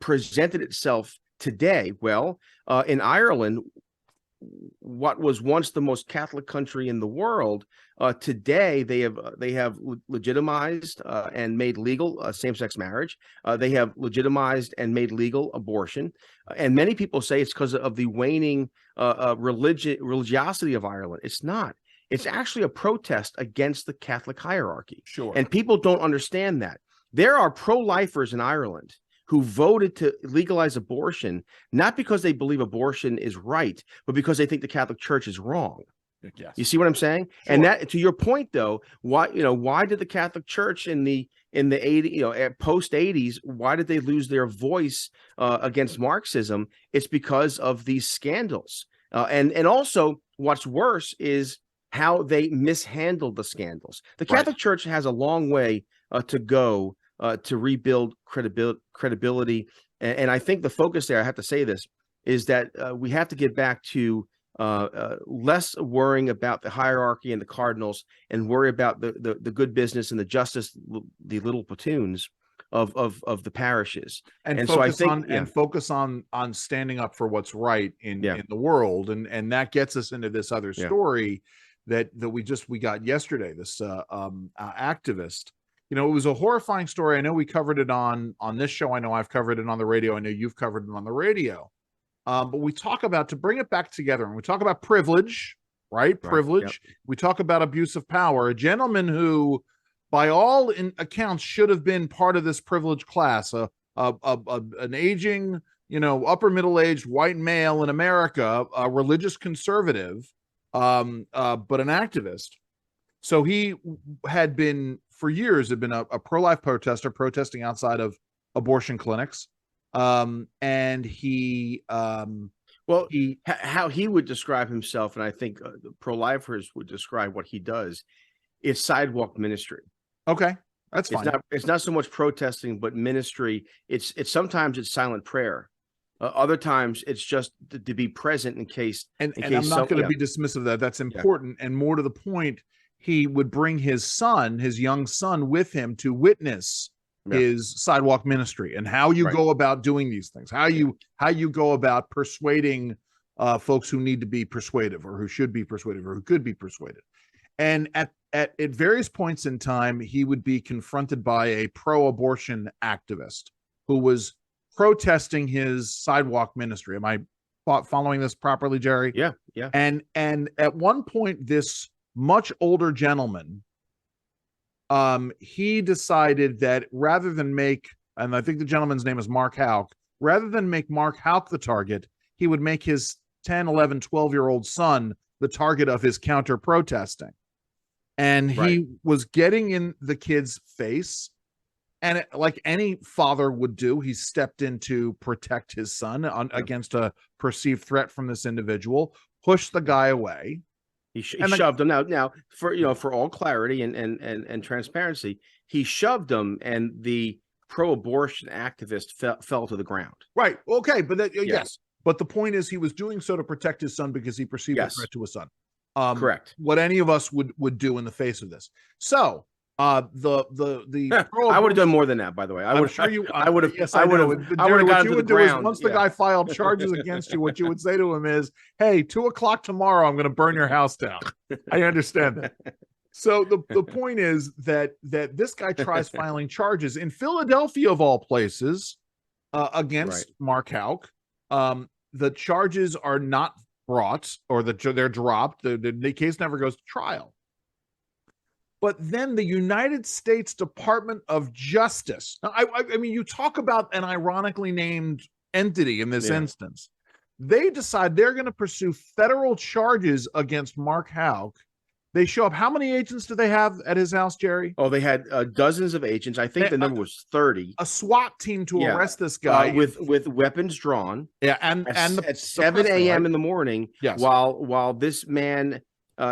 presented itself today? Well, in Ireland, what was once the most Catholic country in the world, today they have legitimized and made legal same-sex marriage. They have legitimized and made legal abortion, and many people say it's because of the waning religiosity of Ireland. It's not. It's actually a protest against the Catholic hierarchy. Sure. And people don't understand that. There are pro-lifers in Ireland who voted to legalize abortion, not because they believe abortion is right, but because they think the Catholic Church is wrong. Yes. You see what I'm saying? Sure. And that, to your point, though, why did the Catholic Church in the 80s, post 80s, why did they lose their voice against Marxism? It's because of these scandals, and also what's worse is how they mishandled the scandals. The Catholic Church has a long way to go to rebuild credibility. And I think the focus there, I have to say this, is that we have to get back to less worrying about the hierarchy and the cardinals and worry about the good business and the justice, the little platoons of the parishes. And so I think focus on standing up for what's right in the world. And that gets us into this other story that we got yesterday, this activist. It was a horrifying story. I know we covered it on this show. I know I've covered it on the radio. I know you've covered it on the radio. But we talk about, to bring it back together, and we talk about privilege, right? Privilege. Yep. We talk about abuse of power. A gentleman who, by all accounts, should have been part of this privileged class, an aging, upper middle-aged white male in America, a religious conservative, but an activist. So he had been, for years, a pro-life protester, protesting outside of abortion clinics. And how he would describe himself, and I think pro-lifers would describe what he does, is sidewalk ministry. Okay, that's fine. It's not so much protesting, but ministry. It's sometimes it's silent prayer. Other times it's just to be present in case. And I'm not going to be dismissive of that. That's important. And more to the point, he would bring his young son with him to witness his sidewalk ministry and how you go about doing these things, how you go about persuading folks who need to be persuasive, or who should be persuaded, or who could be persuaded. And at various points in time, he would be confronted by a pro-abortion activist who was protesting his sidewalk ministry. Am I following this properly, Jerry? Yeah. And at one point, this much older gentleman, he decided that rather than make, and I think the gentleman's name is Mark Houck, rather than make Mark Houck the target, he would make his 10, 11, 12-year-old son the target of his counter protesting. And he was getting in the kid's face. And like any father would do, he stepped in to protect his son against a perceived threat from this individual, pushed the guy away. He shoved him. Now, for all clarity and transparency, he shoved him, and the pro-abortion activist fell to the ground. Right. Okay. But yes. But the point is, he was doing so to protect his son because he perceived a threat to his son. Correct. What any of us would do in the face of this. So the I would have done more than that, by the way. I would have. Yes, I would have gone to the ground. Once the guy filed charges against you, what you would say to him is, "Hey, 2:00 tomorrow, I'm going to burn your house down." I understand that. So the point is that this guy tries filing charges in Philadelphia, of all places, against Mark Houck. The charges are not brought, or they're dropped. The case never goes to trial. But then the United States Department of Justice. Now, I mean, you talk about an ironically named entity in this instance. They decide they're going to pursue federal charges against Mark Houck. They show up. How many agents do they have at his house, Jerry? Oh, they had dozens of agents. I think the number was 30. A SWAT team to arrest this guy with weapons drawn. Yeah, and at 7 a.m. in the morning. Yes. While this man,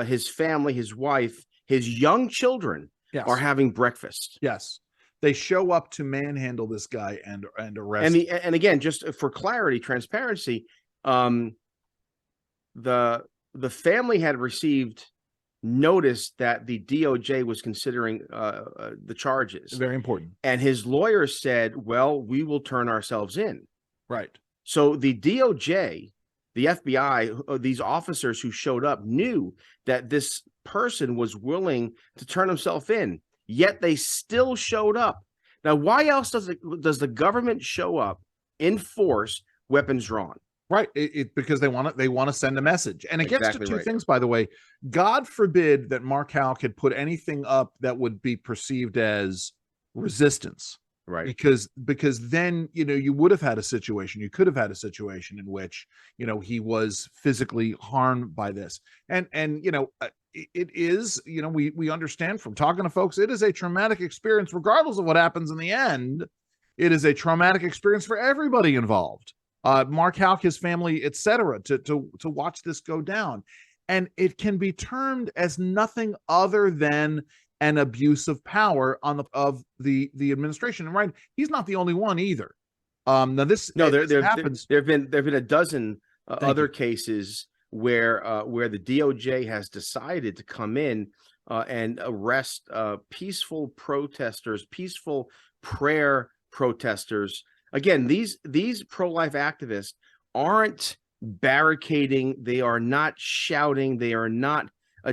his family, his wife, his young children are having breakfast. Yes. They show up to manhandle this guy and arrest him. And again, just for clarity, transparency, the family had received notice that the DOJ was considering the charges. Very important. And his lawyer said, well, we will turn ourselves in. Right. So the DOJ, the FBI, these officers who showed up knew that this person was willing to turn himself in, yet they still showed up. Now, why else does the government show up in force, weapons drawn? Right, because they want to send a message, and it gets to two things. By the way, God forbid that Mark Houck had put anything up that would be perceived as resistance. Right. Because then, you would have had a situation, you could have had a situation in which, he was physically harmed by this. And it is, we understand from talking to folks, it is a traumatic experience, regardless of what happens in the end. It is a traumatic experience for everybody involved. Mark Houck, his family, etc., to watch this go down. And it can be termed as nothing other than an abuse of power of the administration. And right, he's not the only one either. Now there happens. There've been a dozen other cases where the DOJ has decided to come in and arrest peaceful protesters, peaceful prayer protesters. Again, these pro-life activists aren't barricading, they are not shouting, they are not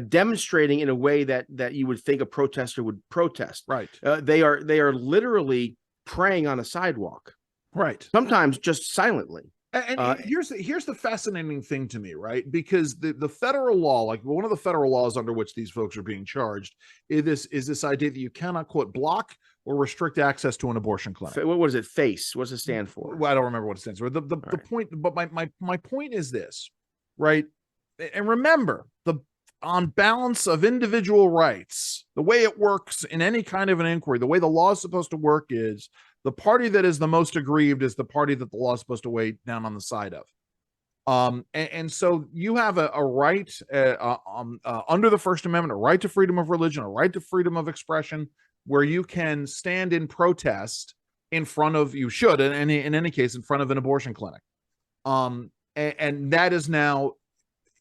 demonstrating in a way that you would think a protester would protest. Right. They are literally praying on a sidewalk. Right. Sometimes just silently. And here's the fascinating thing to me, right? Because the federal law, like one of the federal laws under which these folks are being charged, is this idea that you cannot, quote, block or restrict access to an abortion clinic. What was it? FACE. What does it stand for? Well, I don't remember what it stands for. The point, but my point is this, right? And remember, on balance of individual rights, the way it works in any kind of an inquiry, the way the law is supposed to work is the party that is the most aggrieved is the party that the law is supposed to weigh down on the side of. And so you have a right under the First Amendment, a right to freedom of religion, a right to freedom of expression, where you can stand in protest in front of, you should, in any case, in front of an abortion clinic. And that is now,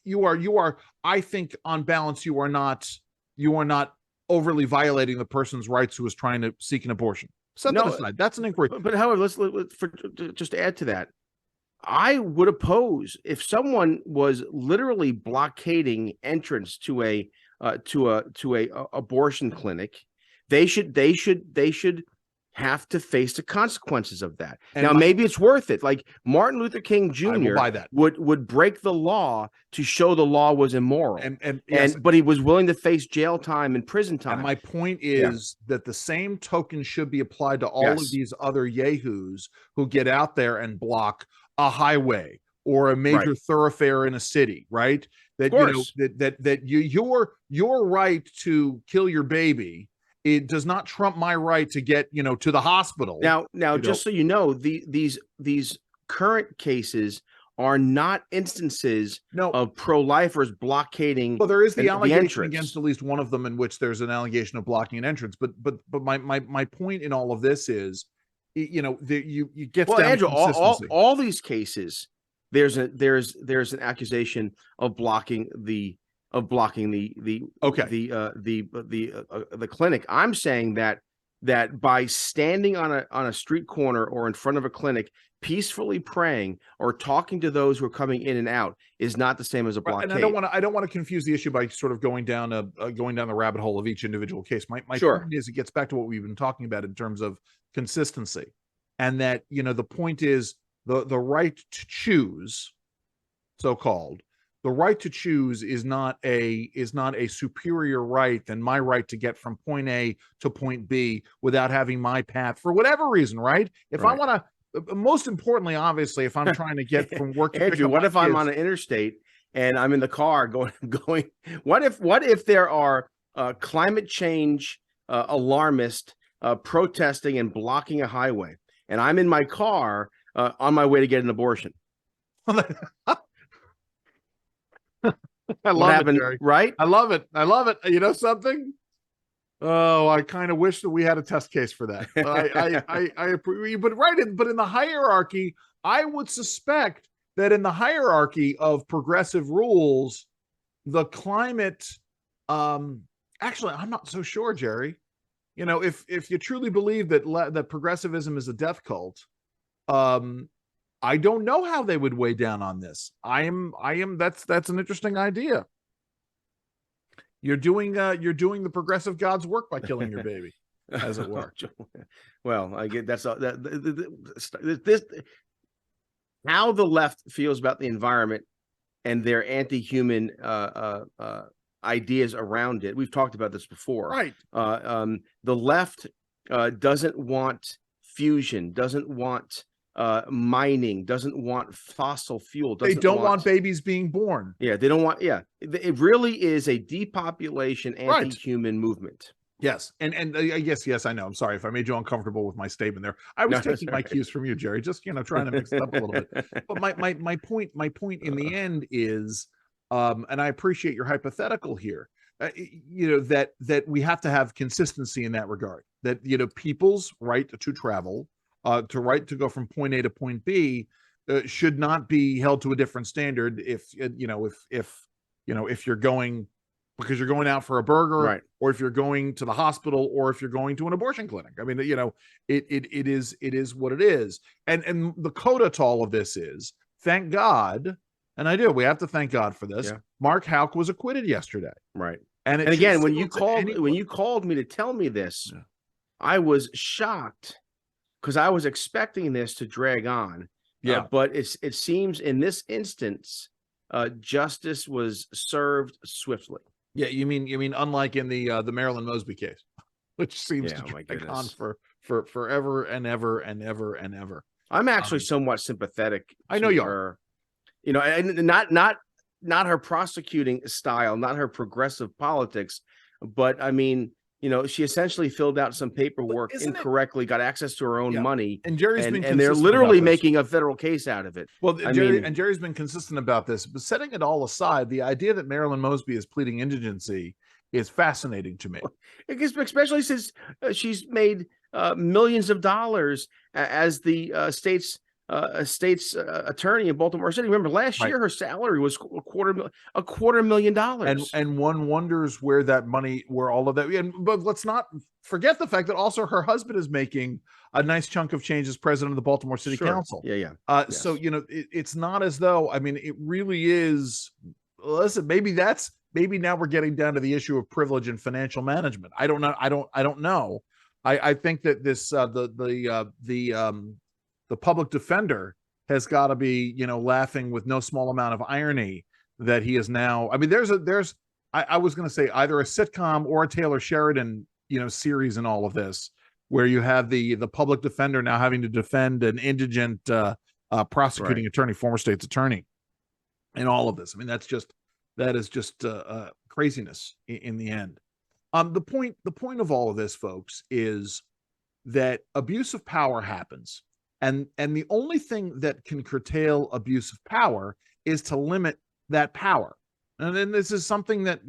you are, I think on balance, you are not overly violating the person's rights who is trying to seek an abortion. Set that aside. That's an inquiry. But however, let's just add to that. I would oppose if someone was literally blockading entrance to a abortion clinic. They should have to face the consequences of that. And now, maybe it's worth it. Like Martin Luther King Jr. would break the law to show the law was immoral, but he was willing to face jail time and prison time. And my point is that the same token should be applied to all of these other yahoos who get out there and block a highway or a major thoroughfare in a city, right? That your right to kill your baby, it does not trump my right to get, to the hospital. Now, just so you know, these current cases are not instances of pro-lifers blockading. Well, there is the allegation against at least one of them in which there's an allegation of blocking an entrance. But my point in all of this is, you get down Andrew, to consistency. all these cases, there's an accusation of blocking the clinic. I'm saying that by standing on a street corner or in front of a clinic, peacefully praying or talking to those who are coming in and out is not the same as a blockade. And I don't want to confuse the issue by sort of going down the rabbit hole of each individual case. My point is, it gets back to what we've been talking about in terms of consistency, and that the point is the right to choose, so-called. The right to choose is not a superior right than my right to get from point A to point B without having my path for whatever reason, right? If I want to, most importantly, obviously, if I'm trying to get from work to Andrew, what if I'm on an interstate and I'm in the car going? What if there are climate change alarmists protesting and blocking a highway, and I'm in my car on my way to get an abortion? I love it, Jerry. Right? I love it. You know something? Oh, I kind of wish that we had a test case for that. I agree, but in the hierarchy, I would suspect that in the hierarchy of progressive rules, the climate, actually, I'm not so sure, Jerry. If you truly believe that progressivism is a death cult, I don't know how they would weigh down on this. That's an interesting idea. You're doing the progressive God's work by killing your baby, as it were. Well, I get this how the left feels about the environment and their anti-human ideas around it. We've talked about this before, right? The left doesn't want fusion, doesn't want mining, doesn't want fossil fuel. They don't want babies being born. Yeah, they don't want. Yeah, it really is a depopulation, anti-human movement. Yes, and yes, I know. I'm sorry if I made you uncomfortable with my statement there. I was taking my cues from you, Jerry. Just trying to mix it up a little bit. But my point in the end is, and I appreciate your hypothetical here. That we have to have consistency in that regard. That people's right to travel. To go from point A to point B should not be held to a different standard if you're going because you're going out for a burger, right, or if you're going to the hospital, or if you're going to an abortion clinic. I mean, it is what it is. And the coda to all of this is, thank God, and we have to thank God for this. Yeah. Mark Houck was acquitted yesterday. Right. And again, when you called me to tell me this, I was shocked, because I was expecting this to drag on. Yeah. But it seems in this instance, justice was served swiftly. Yeah, you mean unlike in the Marilyn Mosby case, which seems to drag on for forever and ever and ever and ever. I'm actually somewhat sympathetic. I know you are. And not her prosecuting style, not her progressive politics, but I mean, she essentially filled out some paperwork incorrectly, got access to her own money, and Jerry's been and they're literally making a federal case out of it. Well, Jerry's been consistent about this. But setting it all aside, the idea that Marilyn Mosby is pleading indigency is fascinating to me, especially since she's made millions of dollars as the state's attorney in Baltimore City. Remember, last year her salary was $250,000, and one wonders where that money, where all of that. But let's not forget the fact that also her husband is making a nice chunk of change as president of the Baltimore City Council. Yes. So it's not as though, I mean, it really is. Listen, maybe now we're getting down to the issue of privilege and financial management. I don't know. I don't know. I think that this the public defender has got to be, laughing with no small amount of irony that he is now. I mean, I was going to say either a sitcom or a Taylor Sheridan, series in all of this, where you have the public defender now having to defend an indigent prosecuting attorney, former state's attorney, in all of this. I mean, that is just craziness in the end. The point of all of this, folks, is that abuse of power happens. And the only thing that can curtail abuse of power is to limit that power. And then this is something that,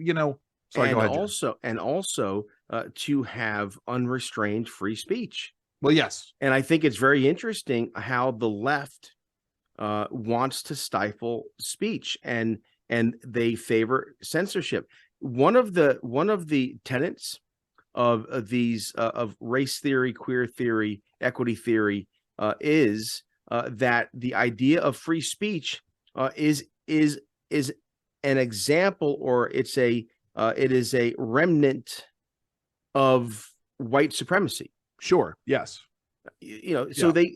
sorry, go ahead, also to have unrestrained free speech. Well, yes. And I think it's very interesting how the left wants to stifle speech and they favor censorship. One of the tenets of these of race theory, queer theory, equity theory is that the idea of free speech is an example, or it is a remnant of white supremacy. Sure. Yes. So they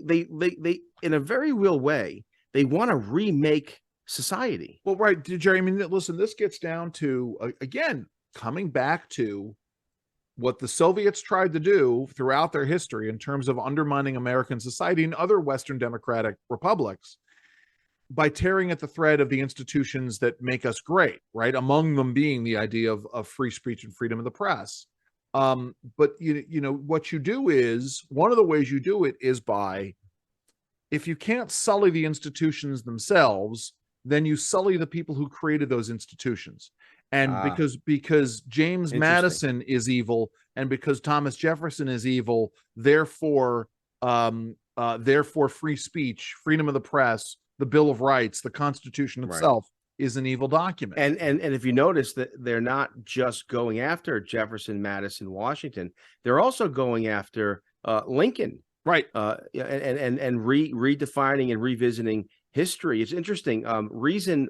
in a very real way, they want to remake society. Well, right, Jerry. I mean, listen, this gets down to, again, coming back to what the Soviets tried to do throughout their history in terms of undermining American society and other Western democratic republics by tearing at the thread of the institutions that make us great, right? Among them being the idea of free speech and freedom of the press. But what you do is, one of the ways you do it is by, if you can't sully the institutions themselves, then you sully the people who created those institutions. And because James Madison is evil, and because Thomas Jefferson is evil, therefore free speech, freedom of the press, the Bill of Rights, the Constitution itself is an evil document. And if you notice that they're not just going after Jefferson, Madison, Washington, they're also going after Lincoln, right? And redefining and revisiting history. It's interesting. Reason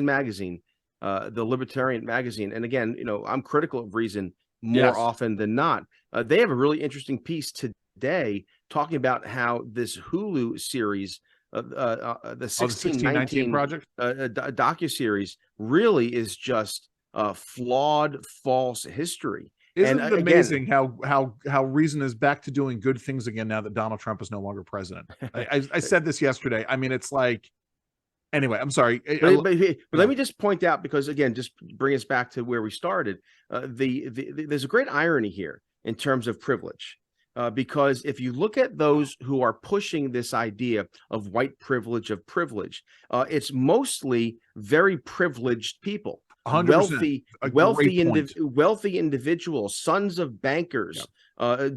magazine, the libertarian magazine, and again, I'm critical of Reason more often than not. They have a really interesting piece today talking about how this Hulu series, the 1619 Project docuseries, really is just flawed, false history. Isn't it amazing how Reason is back to doing good things again now that Donald Trump is no longer president? I said this yesterday. I mean, it's like, anyway, I'm sorry. But let me just point out, because again, just bring us back to where we started. There's a great irony here in terms of privilege. Because if you look at those who are pushing this idea of white privilege, it's mostly very privileged people. 100%. Wealthy individuals, sons of bankers,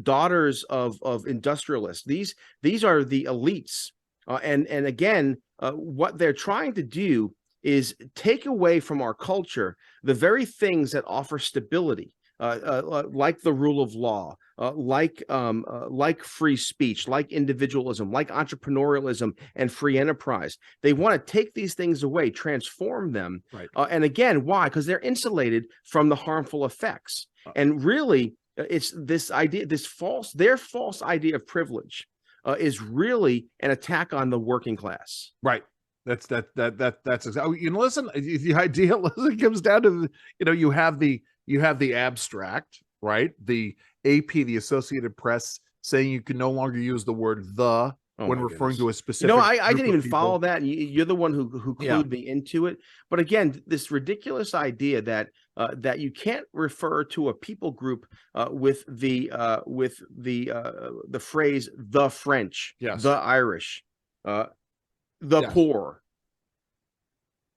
daughters of industrialists. These are the elites. And again, what they're trying to do is take away from our culture the very things that offer stability, like the rule of law, like free speech, like individualism, like entrepreneurialism and free enterprise. They want to take these things away, transform them. Right. And again, why? Because they're insulated from the harmful effects. And really, it's this idea, their false idea of privilege is really an attack on the working class. Right. That's exactly. Listen, the idea comes down to, you have the abstract, right? The AP, the Associated Press, saying you can no longer use the word "the" when referring to a You specific. know, I group didn't of even people. follow that. And you're the one who clued me into it. But again, this ridiculous idea that that you can't refer to a people group with the phrase the French, Yes. the Irish, the Yes. poor.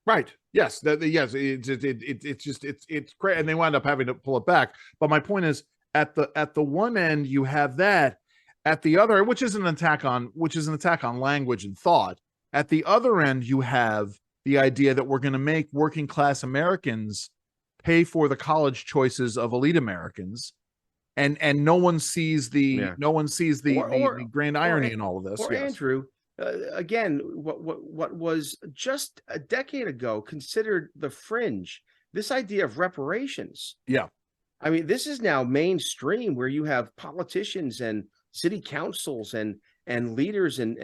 Right. Yes. Yes. It's great, and they wind up having to pull it back. But my point is, at the one end, you have that. At the other, which is an attack on language and thought. At the other end, you have the idea that we're going to make working class Americans pay for the college choices of elite Americans, and no one sees the the grand irony in all of this. Or yes. Andrew, again, what was just a decade ago considered the fringe, this idea of reparations. Yeah. I mean, this is now mainstream, where you have politicians and city councils and leaders and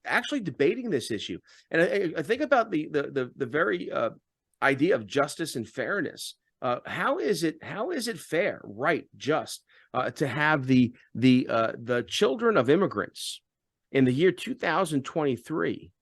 actually debating this issue. And I think about the very idea of justice and fairness. How is it fair, right, just to have the children of immigrants in the year 2023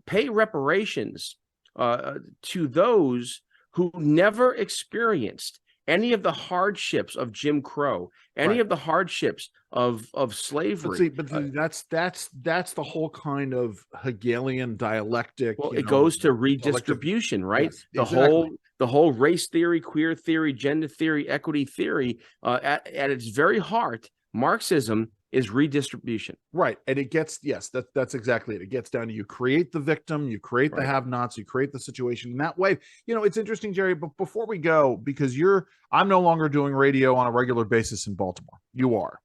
pay reparations to those who never experienced any of the hardships of Jim Crow, any of the hardships of slavery? But that's the whole kind of Hegelian dialectic. Well, it goes to redistribution, right? Yes, The whole race theory, queer theory, gender theory, equity theory, at its very heart, Marxism is redistribution. Right. And it gets, that's exactly it. It gets down to, you create the victim, you create the have-nots, you create the situation in that way. You know, it's interesting, Jerry, but before we go, because I'm no longer doing radio on a regular basis in Baltimore. You are.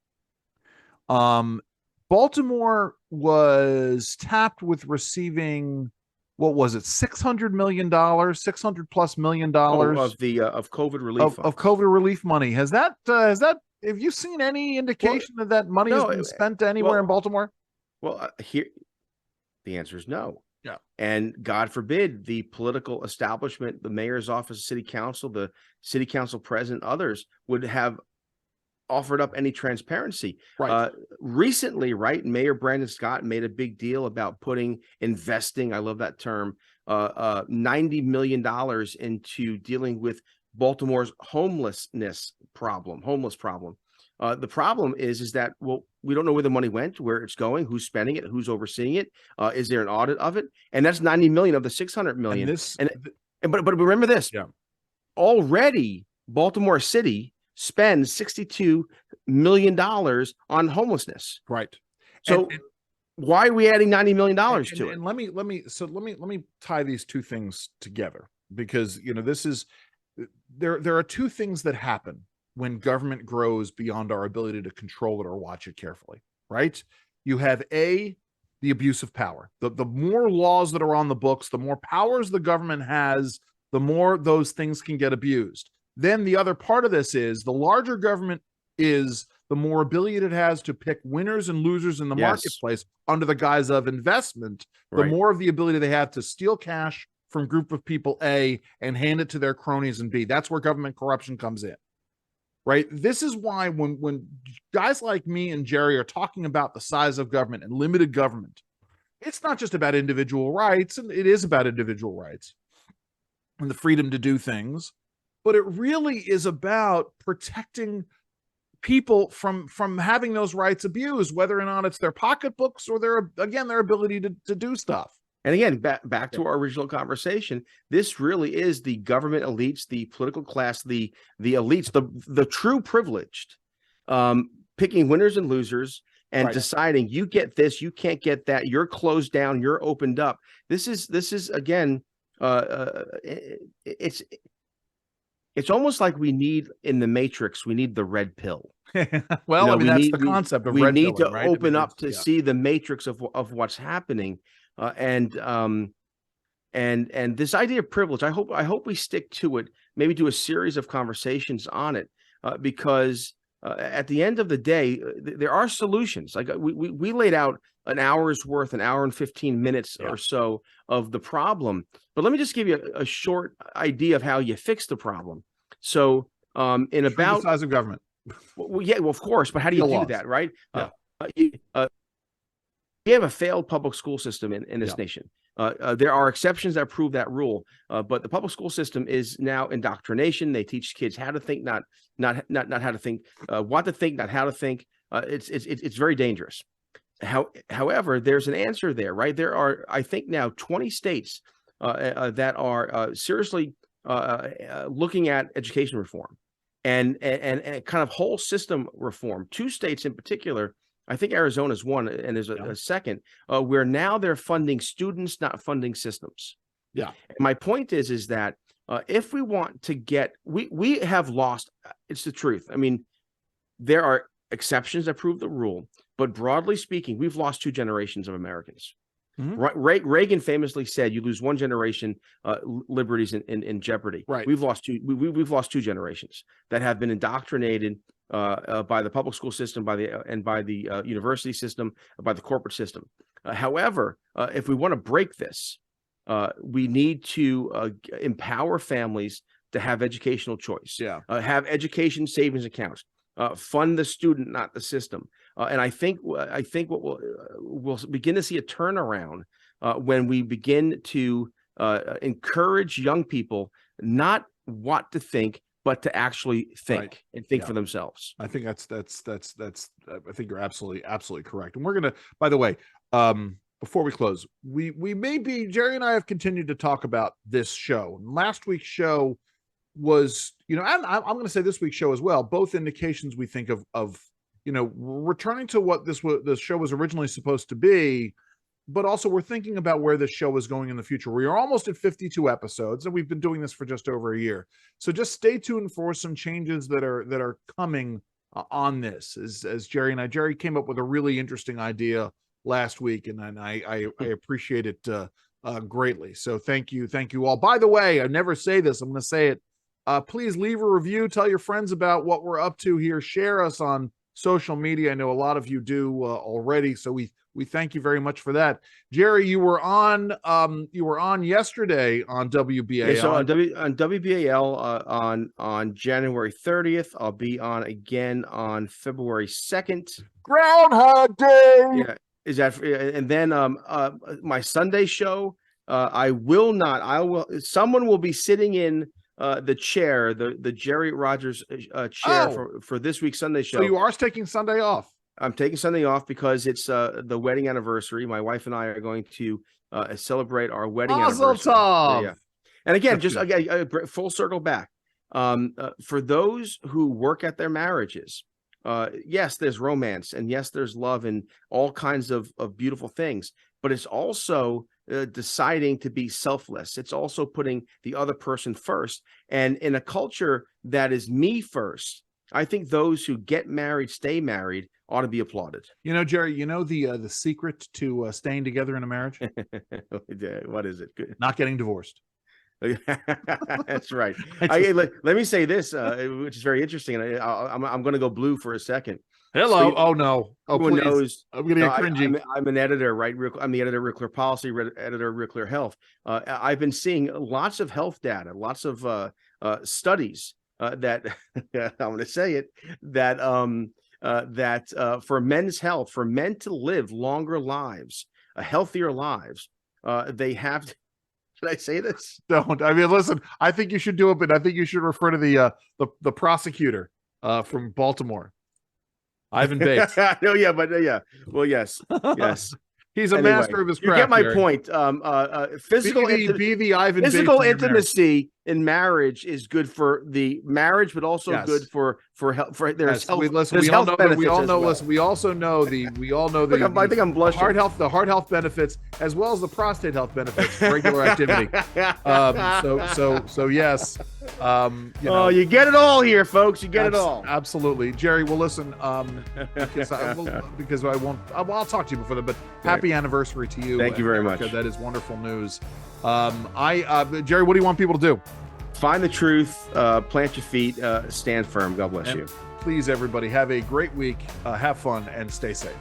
Baltimore was tapped with receiving, what was it, $600 million, $600+ million of COVID relief of COVID relief money. Has that have you seen any indication that money has been spent anywhere in Baltimore? Well, here the answer is no. Yeah. And God forbid the political establishment, the mayor's office, city council, the city council president, others would have offered up any transparency. Right. Recently, right, Mayor Brandon Scott made a big deal about investing, I love that term, $90 million into dealing with Baltimore's homeless problem. The problem is that, well, we don't know where the money went, where it's going, who's spending it, who's overseeing it. Is there an audit of it? And that's 90 million of the 600 million. But remember this. Yeah. Already Baltimore City spends $62 million on homelessness. Right. So why are we adding $90 million to it? And let me tie these two things together, because there are two things that happen when government grows beyond our ability to control it or watch it carefully, right? You have the abuse of power. The more laws that are on the books, the more powers the government has, the more those things can get abused. Then the other part of this is, the larger government is, the more ability it has to pick winners and losers in the marketplace under the guise of investment, the more of the ability they have to steal cash from a group of people A and hand it to their cronies and B. That's where government corruption comes in. Right. This is why when guys like me and Jerry are talking about the size of government and limited government, it's not just about individual rights, and it is about individual rights and the freedom to do things, but it really is about protecting people from having those rights abused, whether or not it's their pocketbooks or their ability to do stuff. And again, back to our original conversation, this really is the government elites, the political class, the elites, the true privileged, picking winners and losers and deciding, you get this, you can't get that, you're closed down, you're opened up. This is again, it's almost like we need, in the Matrix, we need the red pill. Well, that's the concept of red pilling. We need to open up to see the matrix of what's happening. And this idea of privilege, I hope we stick to it, maybe do a series of conversations on it, because at the end of the day, there are solutions. Like we laid out an hour and 15 minutes or so of the problem, but let me just give you a short idea of how you fix the problem. So the size of government. Well, of course, but how do you do that, right? We have a failed public school system in this nation. There are exceptions that prove that rule, but the public school system is now indoctrination. They teach kids how to think, not how to think, what to think, not how to think. It's very dangerous. However, there's an answer there, right? There are, I think, now 20 states that are seriously looking at education reform and kind of whole system reform. 2 states in particular, I think Arizona's one, and there's a second, where now they're funding students, not funding systems. Yeah. And my point is that if we want to get, we have lost, it's the truth. I mean, there are exceptions that prove the rule, but broadly speaking, we've lost 2 generations of Americans. Mm-hmm. Reagan famously said, "You lose one generation, liberties in jeopardy." Right. We've lost 2. We've lost 2 generations that have been indoctrinated by the public school system, by the university system, by the corporate system. However, if we want to break this, we need to empower families to have educational choice. Yeah. Have education savings accounts. Fund the student, not the system. And I think what we'll begin to see a turnaround when we begin to encourage young people not what to think, but to actually think and think for themselves. I think that's I think you're absolutely correct. And we're gonna, by the way, before we close, we may be, Jerry and I have continued to talk about this show. Last week's show was, and I'm going to say this week's show as well, both indications we think of returning to what the show was originally supposed to be, but also we're thinking about where this show is going in the future. We are almost at 52 episodes, and we've been doing this for just over a year. So just stay tuned for some changes that are coming on this. As Jerry came up with a really interesting idea last week, and I appreciate it greatly. So thank you all. By the way, I never say this, I'm going to say it. Please leave a review. Tell your friends about what we're up to here. Share us on social media. I know a lot of you do already, so we thank you very much for that. Jerry, you were on yesterday on WBAL. Yeah, so on WBAL on January 30th. I'll be on again on February 2nd. Groundhog Day. Yeah, is that? And then my Sunday show. Someone will be sitting in the chair, the Jerry Rogers chair for this week's Sunday show. So you are taking Sunday off. I'm taking Sunday off because it's the wedding anniversary. My wife and I are going to celebrate our wedding anniversary. Yeah. And again, just full circle back. For those who work at their marriages, yes, there's romance, and yes, there's love and all kinds of beautiful things, but it's also deciding to be selfless. It's also putting the other person first. And in a culture that is me first, I think those who get married, stay married, ought to be applauded. Jerry, the secret to staying together in a marriage? What is it? Not getting divorced. That's right. Let me say this, which is very interesting. And I'm going to go blue for a second. Hello. Oh no. Oh, everyone please. Knows. I'm going to get cringy. I'm an editor, right? I'm the editor of Real Clear Policy, editor of Real Clear Health. I've been seeing lots of health data, lots of studies that I'm going to say it that for men's health, for men to live longer lives, healthier lives, they have to. Should I say this? Don't. I mean, listen. I think you should do it, but I think you should refer to the prosecutor from Baltimore, Ivan Bates. No, yeah, but yeah. Well, yes. He's a master of his craft. You get my Jerry. point. Physical intimacy in marriage is good for the marriage, but also good for health. There's health. We all know I think I'm blushing. The heart health benefits, as well as the prostate health benefits, regular activity. So yes. You get it all here, folks. You get it all. Absolutely, Jerry. Well, listen. Because I won't. I'll talk to you before that. But happy anniversary to you. Thank you very much. That is wonderful news. Jerry, what do you want people to do? Find the truth, plant your feet, stand firm. God bless you. Please, everybody, have a great week. Have fun and stay safe.